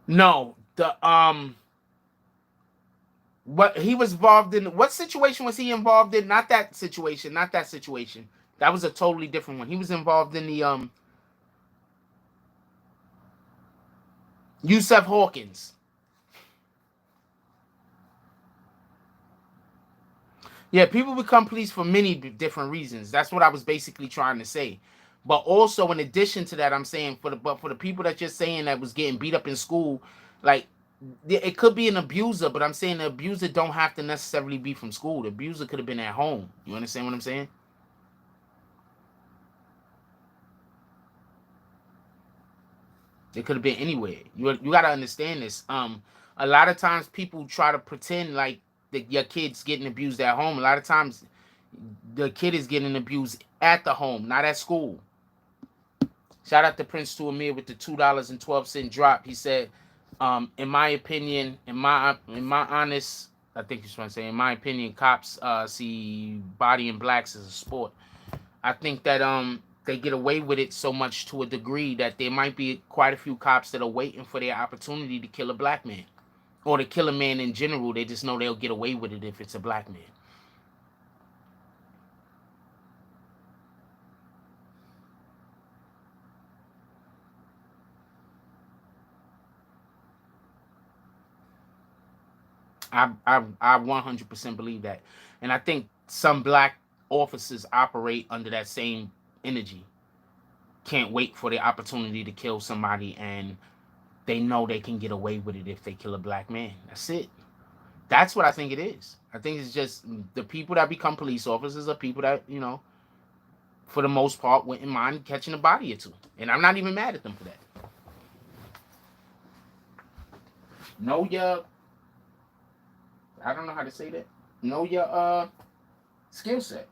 No, What he was involved in? What situation was he involved in? Not that situation. Not that situation. That was a totally different one. He was involved in the Yusef Hawkins. Yeah, people become police for many different reasons. That's what I was basically trying to say. But also, in addition to that, I'm saying for the people that you're saying that was getting beat up in school, like it could be an abuser, but I'm saying the abuser don't have to necessarily be from school. The abuser could have been at home. You understand what I'm saying? It could have been anywhere. You got to understand this. A lot of times people try to pretend like that your kid's getting abused at home. A lot of times the kid is getting abused at the home, not at school. Shout out to Prince to Amir with the $2.12 drop. He said, in my opinion, in my honest, I think he's trying to say, in my opinion, cops see body in blacks as a sport. I think that they get away with it so much to a degree that there might be quite a few cops that are waiting for their opportunity to kill a black man or to kill a man in general. They just know they'll get away with it if it's a black man. I 100% believe that, and I think some black officers operate under that same energy. Can't wait for the opportunity to kill somebody, and they know they can get away with it if they kill a black man. That's it. That's what I think it is. I think it's just the people that become police officers are people that, for the most part, wouldn't mind catching a body or two, and I'm not even mad at them for that. Know your, I don't know how to say that. Know your skill set.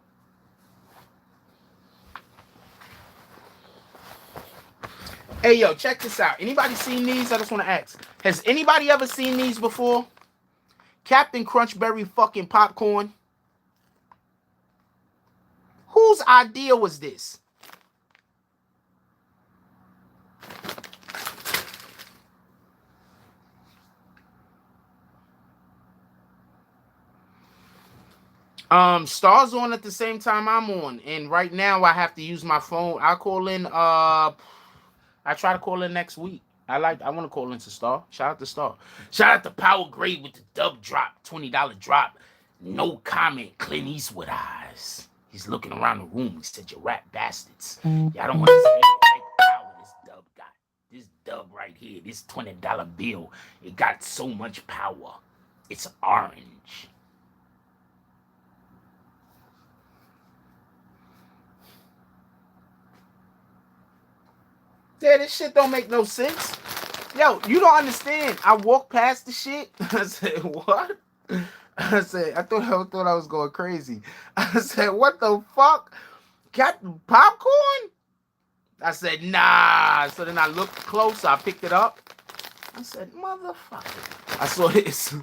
Hey, yo, check this out. Anybody seen these? I just want to ask. Has anybody ever seen these before? Captain Crunchberry fucking popcorn. Whose idea was this? Star's on at the same time I'm on, and right now I have to use my phone. I'll call in. I try to call in next week. I want to call into Star. Shout out to Star. Shout out to Power Grade with the dub drop, $20 drop. No comment. Clint Eastwood eyes. He's looking around the room. He said, "You rat bastards. Y'all don't understand the type of power this dub got. This dub right here, this $20 bill, it got so much power. It's orange." Yeah, this shit don't make no sense. Yo, you don't understand. I walked past the shit. I said, what? I said, I thought I was going crazy. I said, what the fuck? Got popcorn? I said, nah. So then I looked closer. I picked it up. I said, motherfucker. I saw this. I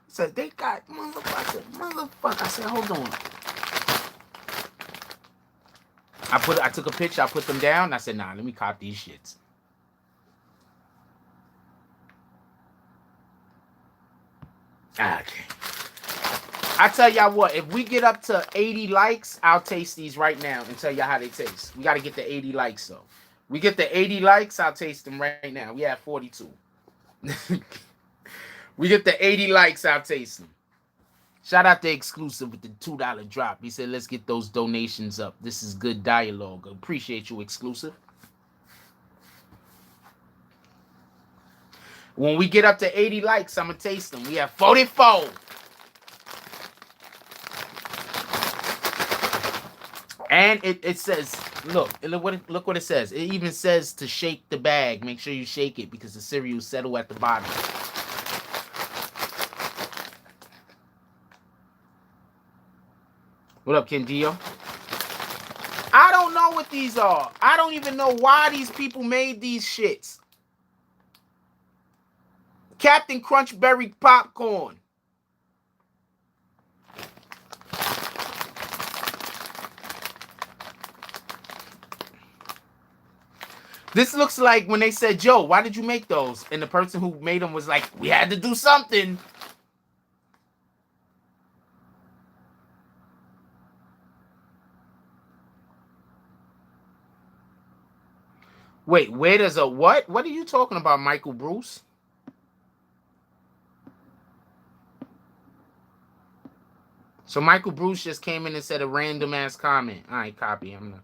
said, they got motherfucker. I said, hold on. I took a picture, I put them down, I said, nah, let me cop these shits. Okay. I tell y'all what, if we get up to 80 likes, I'll taste these right now and tell y'all how they taste. We got to get the 80 likes, though. We get the 80 likes, I'll taste them right now. We have 42. We get the 80 likes, I'll taste them. Shout out to Exclusive with the $2 drop. He said, let's get those donations up. This is good dialogue. Appreciate you, Exclusive. When we get up to 80 likes, I'm going to taste them. We have 44. And it says, look what it says. It even says to shake the bag. Make sure you shake it because the cereal settle at the bottom. What up, Kendio? I don't know what these are. I don't even know why these people made these shits. Captain Crunchberry popcorn. This looks like when they said, Joe, why did you make those? And the person who made them was like, we had to do something. Wait, where does a what? What are you talking about, Michael Bruce? So Michael Bruce just came in and said a random ass comment. All right, copy. I'm not.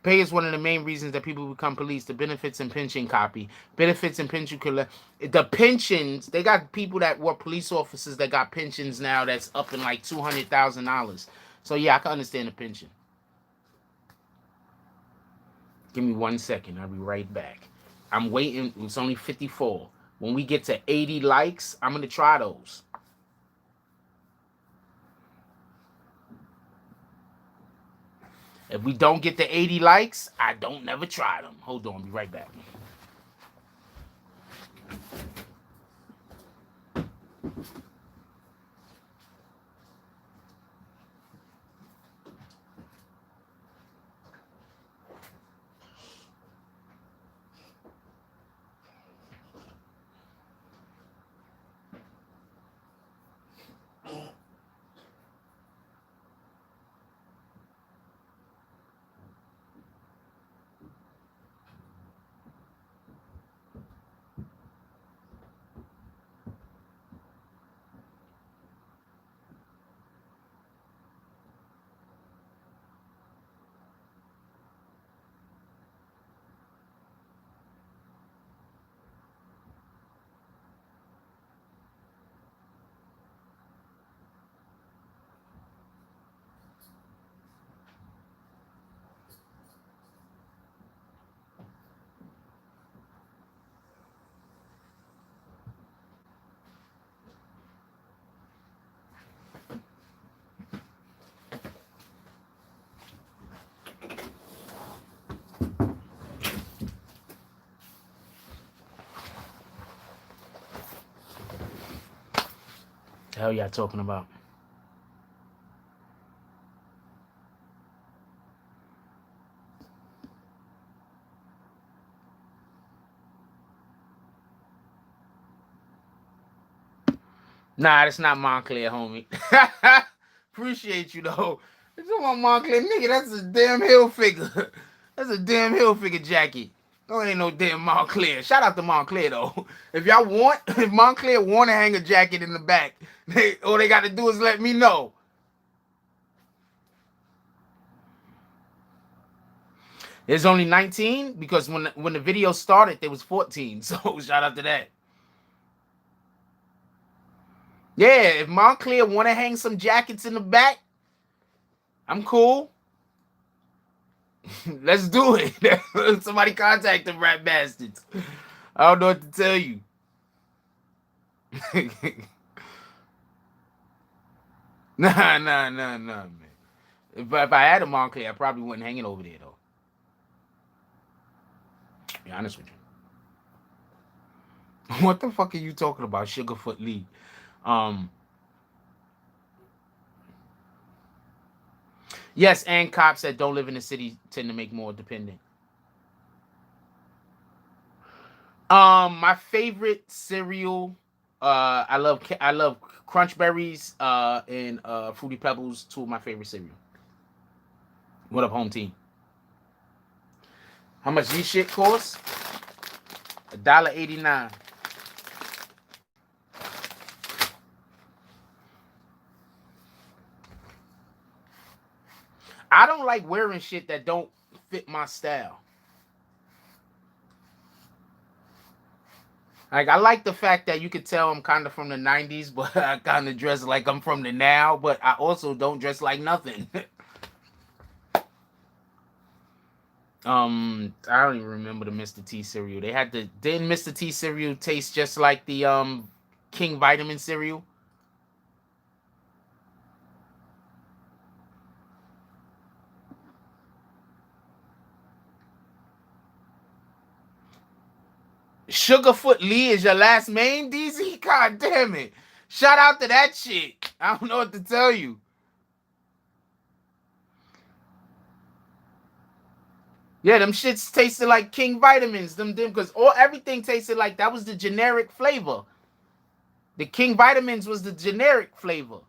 Pay is one of the main reasons that people become police. The benefits and pension copy. Benefits and pension collect. The pensions, they got people that were police officers that got pensions now that's up in like $200,000. So yeah, I can understand the pension. Give me 1 second. I'll be right back. I'm waiting. It's only 54. When we get to 80 likes, I'm going to try those. If we don't get to 80 likes, I don't never try them. Hold on. Be right back. The hell y'all talking about? Nah, that's not Montclair, homie. Appreciate you, though. It's about Montclair. Nigga, that's a damn Hilfiger. That's a damn Hilfiger jacket. No, ain't no damn Montclair. Shout out to Montclair, though. If y'all want, if Montclair want to hang a jacket in the back, all they got to do is let me know. There's only 19 because when the video started, there was 14. So shout out to that. Yeah, if Montclair want to hang some jackets in the back, I'm cool. Let's do it. Somebody contact them rat bastards. I don't know what to tell you. Nah, man. If I had a Montclair, I probably wouldn't hang it over there, though. To be honest with you. What the fuck are you talking about, Sugarfoot Lee? Yes, and cops that don't live in the city tend to make more dependent. My favorite cereal, I love Crunch Berries and Fruity Pebbles, two of my favorite cereal. What up, home team? How much these shit cost? $1.89. I don't like wearing shit that don't fit my style. Like, I like the fact that you could tell I'm kind of from the 90s, but I kind of dress like I'm from the now, but I also don't dress like nothing. I don't even remember the Mr. T cereal. Didn't Mr. T cereal taste just like the King Vitamin cereal? Sugarfoot Lee is your last name, DZ? God damn it. Shout out to that shit. I don't know what to tell you. Yeah, them shits tasted like King Vitamins. Them because everything tasted like that was the generic flavor. The King Vitamins was the generic flavor.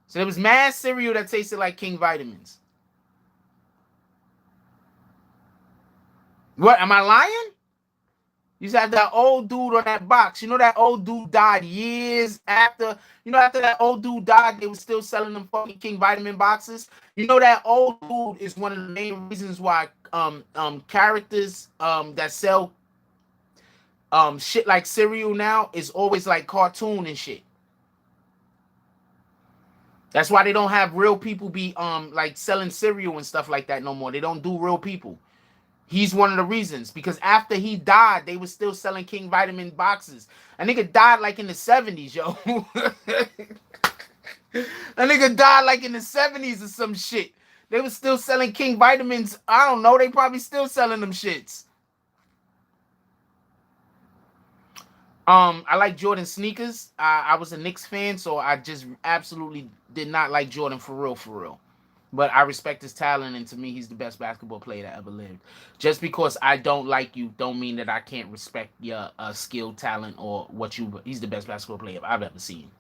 So there was mad cereal that tasted like King Vitamins. What, am I lying? You used to have that old dude on that box. You know that old dude died years after. You know after that old dude died, they were still selling them fucking King Vitamin boxes. You know that old dude is one of the main reasons why characters that sell shit like cereal now is always like cartoon and shit. That's why they don't have real people be like selling cereal and stuff like that no more. They don't do real people. He's one of the reasons, because after he died, they were still selling King Vitamin boxes. A nigga died like in the 70s, yo. A nigga died like in the 70s or some shit. They were still selling King Vitamins. I don't know. They probably still selling them shits. I like Jordan sneakers. I was a Knicks fan, so I just absolutely did not like Jordan for real, for real. But I respect his talent, and to me, he's the best basketball player that ever lived. Just because I don't like you, don't mean that I can't respect your skill, talent, or what you. He's the best basketball player I've ever seen,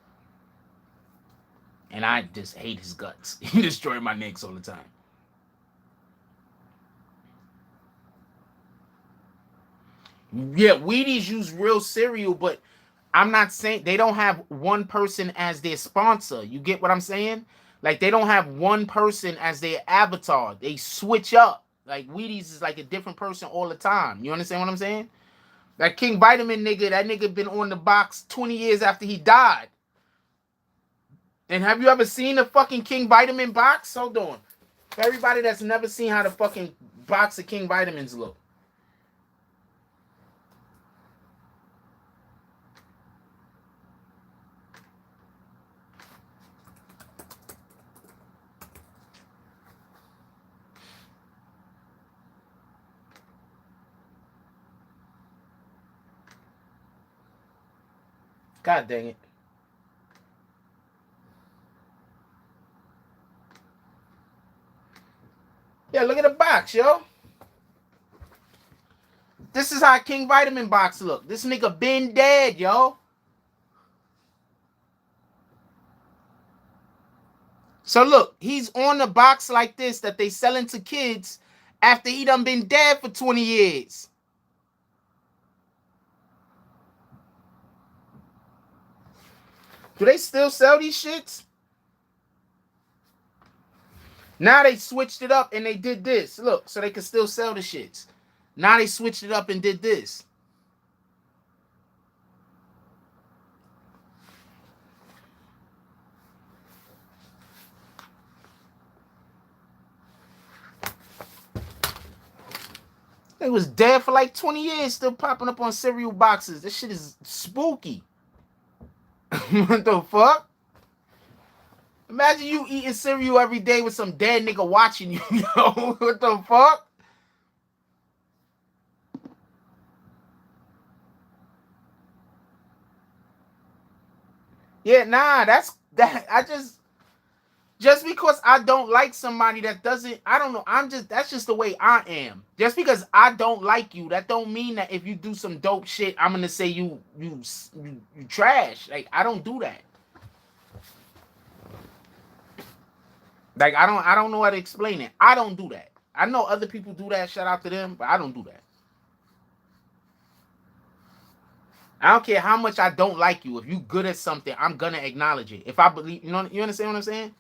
and I just hate his guts. He destroyed my Knicks all the time. Yeah, Wheaties use real cereal, but I'm not saying they don't have one person as their sponsor. You get what I'm saying? Like they don't have one person as their avatar. They switch up. Like Wheaties is like a different person all the time. You understand what I'm saying? That King Vitamin nigga, that nigga been on the box 20 years after he died. And have you ever seen the fucking King Vitamin box? Hold on. For everybody that's never seen how the fucking box of King Vitamins look. God dang it. Yeah, look at the box, yo. This is how King Vitamin box look. This nigga been dead, yo. So look, he's on the box like this that they selling to kids after he done been dead for 20 years. Do they still sell these shits? Now they switched it up and they did this. Look, so they can still sell the shits. Now they switched it up and did this. They was dead for like 20 years, still popping up on cereal boxes. This shit is spooky. What the fuck? Imagine you eating cereal every day with some dead nigga watching you, yo. What the fuck? Yeah, nah, that's that. Just because I don't like somebody that doesn't, I don't know. That's just the way I am. Just because I don't like you, that don't mean that if you do some dope shit, I'm gonna say you trash. Like I don't do that. Like I don't know how to explain it. I don't do that. I know other people do that. Shout out to them, but I don't do that. I don't care how much I don't like you. If you good at something, I'm gonna acknowledge it. If I believe, you know, you understand what I'm saying?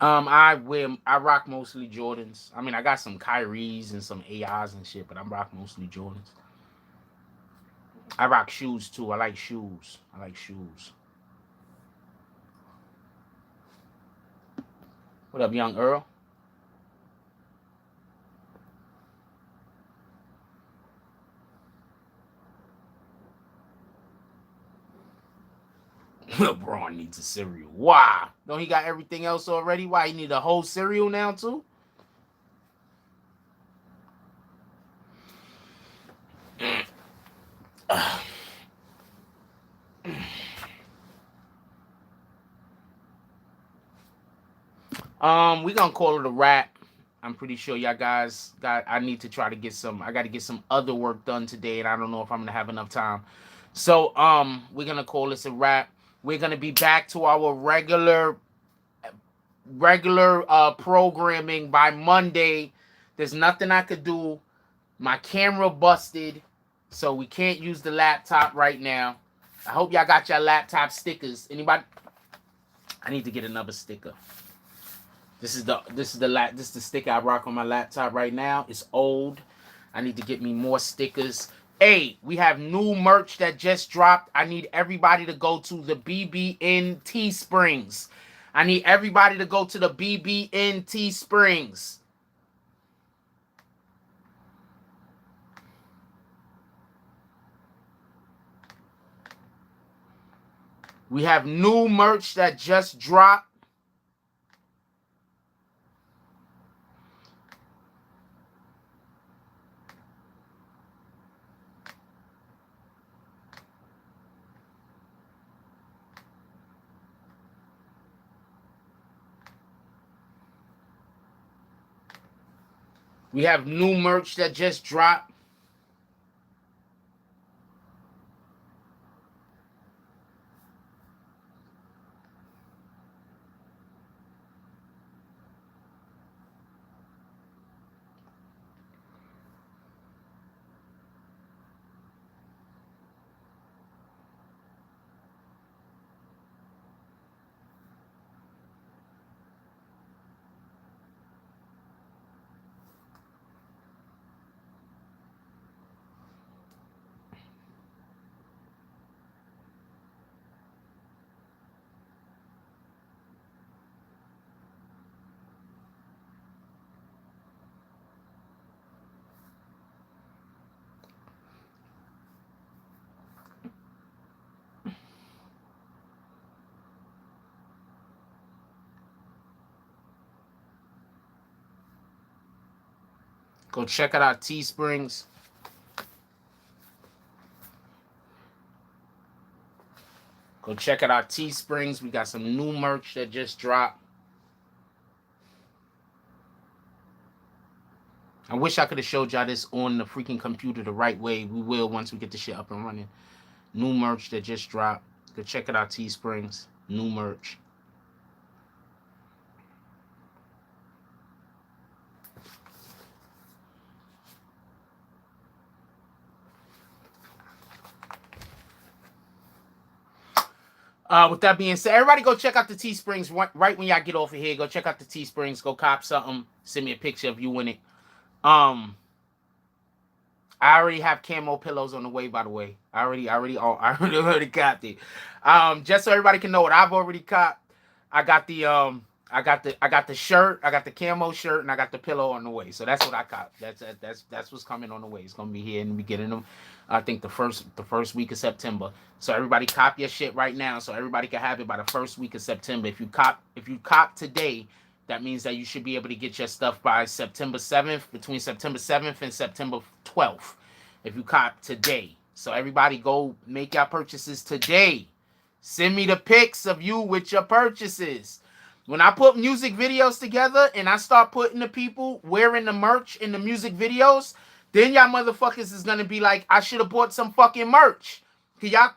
I rock mostly Jordans. I mean, I got some Kyries and some AIs and shit, but I'm rock mostly Jordans. I rock shoes too. I like shoes. I like shoes. What up, young Earl? LeBron needs a cereal. Why? Don't he got everything else already? Why he need a whole cereal now too? We're gonna call it a wrap. I'm pretty sure y'all guys got. I need to try to get some. I got to get some other work done today, and I don't know if I'm gonna have enough time. So we're gonna call this a wrap. We're gonna be back to our regular programming by Monday. There's nothing I could do. My camera busted, so we can't use the laptop right now. I hope y'all got your laptop stickers. Anybody? I need to get another sticker. This is the sticker I rock on my laptop right now. It's old. I need to get me more stickers. Hey, we have new merch that just dropped. I need everybody to go to the BBN Teesprings. I need everybody to go to the BBN Teesprings. We have new merch that just dropped. We have new merch that just dropped. Go check out our Teesprings. Go check out our Teesprings. We got some new merch that just dropped. I wish I could have showed y'all this on the freaking computer the right way. We will once we get the shit up and running. New merch that just dropped. Go check out our Teesprings. New merch. With that being said, everybody go check out the Teesprings right when y'all get off of here. Go check out the Teesprings. Go cop something. Send me a picture of you in it. I already have camo pillows on the way, by the way. I already copped it. Just so everybody can know what I've already copped. I got the shirt, I got the camo shirt, and I got the pillow on the way. So that's what I copped. That's what's coming on the way. It's gonna be here in the beginning of, I think the first week of September. So everybody cop your shit right now, so everybody can have it by the first week of September. If you cop today, that means that you should be able to get your stuff by September 7th, between September 7th and September 12th. If you cop today. So everybody go make your purchases today. Send me the pics of you with your purchases. When I put music videos together and I start putting the people wearing the merch in the music videos, then y'all motherfuckers is going to be like, I should have bought some fucking merch. Y'all,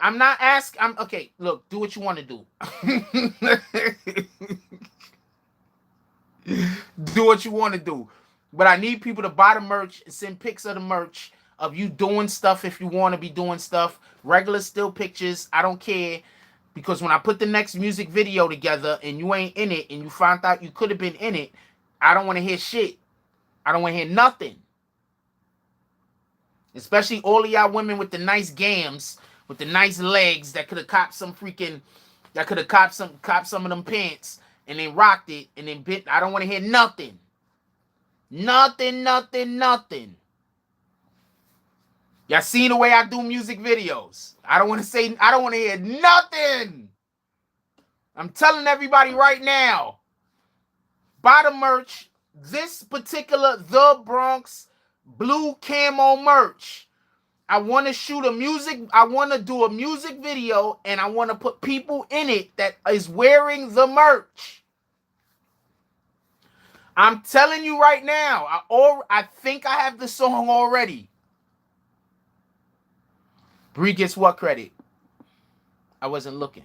I'm not asking. Okay, look, do what you want to do. Do what you want to do. But I need people to buy the merch and send pics of the merch of you doing stuff if you want to be doing stuff. Regular still pictures. I don't care. Because when I put the next music video together and you ain't in it and you found out you could have been in it, I don't want to hear shit. I don't want to hear nothing. Especially all of y'all women with the nice gams, with the nice legs that could have copped some freaking, that could have copped some of them pants and then rocked it and then bit. I don't want to hear nothing. Nothing. Y'all seen the way I do music videos. I don't want to hear nothing. I'm telling everybody right now. Buy the merch. This particular The Bronx blue camo merch. I want to shoot a music. I want to do a music video, and I want to put people in it that is wearing the merch. I'm telling you right now. I think I have the song already. Bree gets what credit? I wasn't looking.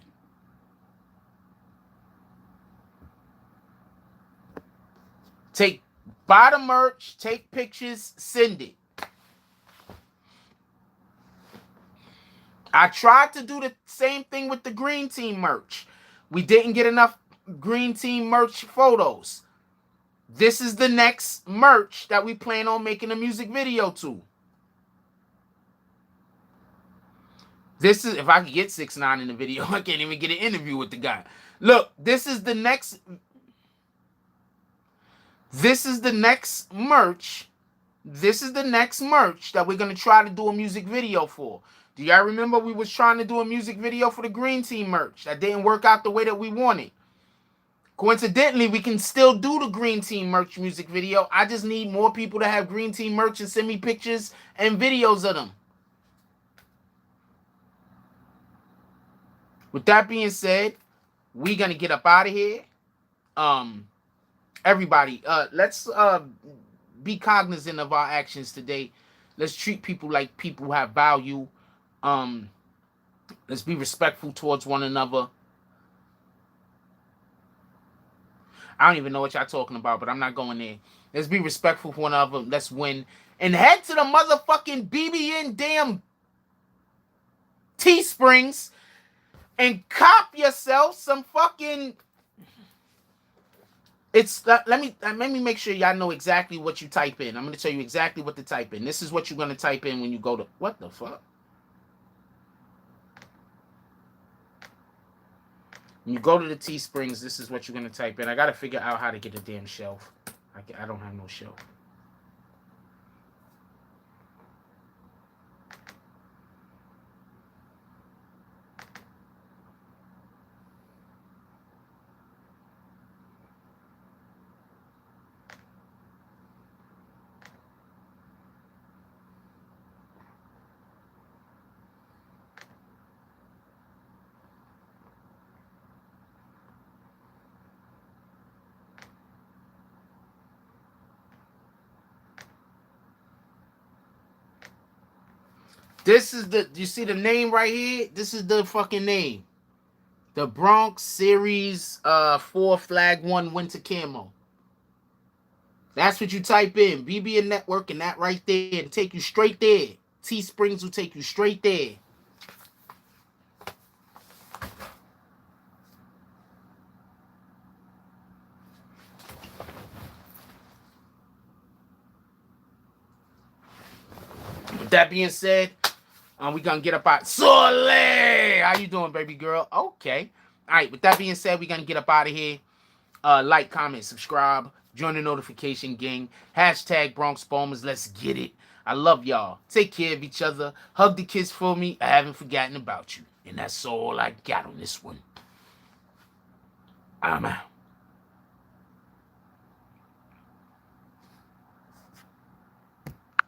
Buy the merch, take pictures, send it. I tried to do the same thing with the Green Team merch. We didn't get enough Green Team merch photos. This is the next merch that we plan on making a music video to. This is, if I could get 6ix9ine in the video, I can't even get an interview with the guy. Look, this is the next merch. This is the next merch that we're going to try to do a music video for. Do y'all remember we was trying to do a music video for the Green Team merch? That didn't work out the way that we wanted. Coincidentally, we can still do the Green Team merch music video. I just need more people to have Green Team merch and send me pictures and videos of them. With that being said, we're going to get up out of here. Everybody, let's be cognizant of our actions today. Let's treat people like people have value. Let's be respectful towards one another. I don't even know what y'all talking about, but I'm not going there. Let's be respectful for one another. Let's win. And head to the motherfucking BBN damn Teesprings and cop yourself some fucking... Let me make sure y'all know exactly what you type in. I'm going to tell you exactly what to type in. This is what you're going to type in when you go to... What the fuck? When you go to the Teesprings, this is what you're going to type in. I got to figure out how to get a damn shelf. I don't have no shelf. This is the, you see the name right here? This is the fucking name. The Bronx Series 4 Flag 1 Winter Camo. That's what you type in. BBN Network and that right there. And take you straight there. Teesprings will take you straight there. With that being said, we gonna get up out. Soleil! How you doing, baby girl? Okay. All right, with that being said, we gonna get up out of here. Like, comment, subscribe, join the notification gang. Hashtag Bronx Bombers. Let's get it. I love y'all. Take care of each other. Hug the kids for me. I haven't forgotten about you. And that's all I got on this one. I'm out.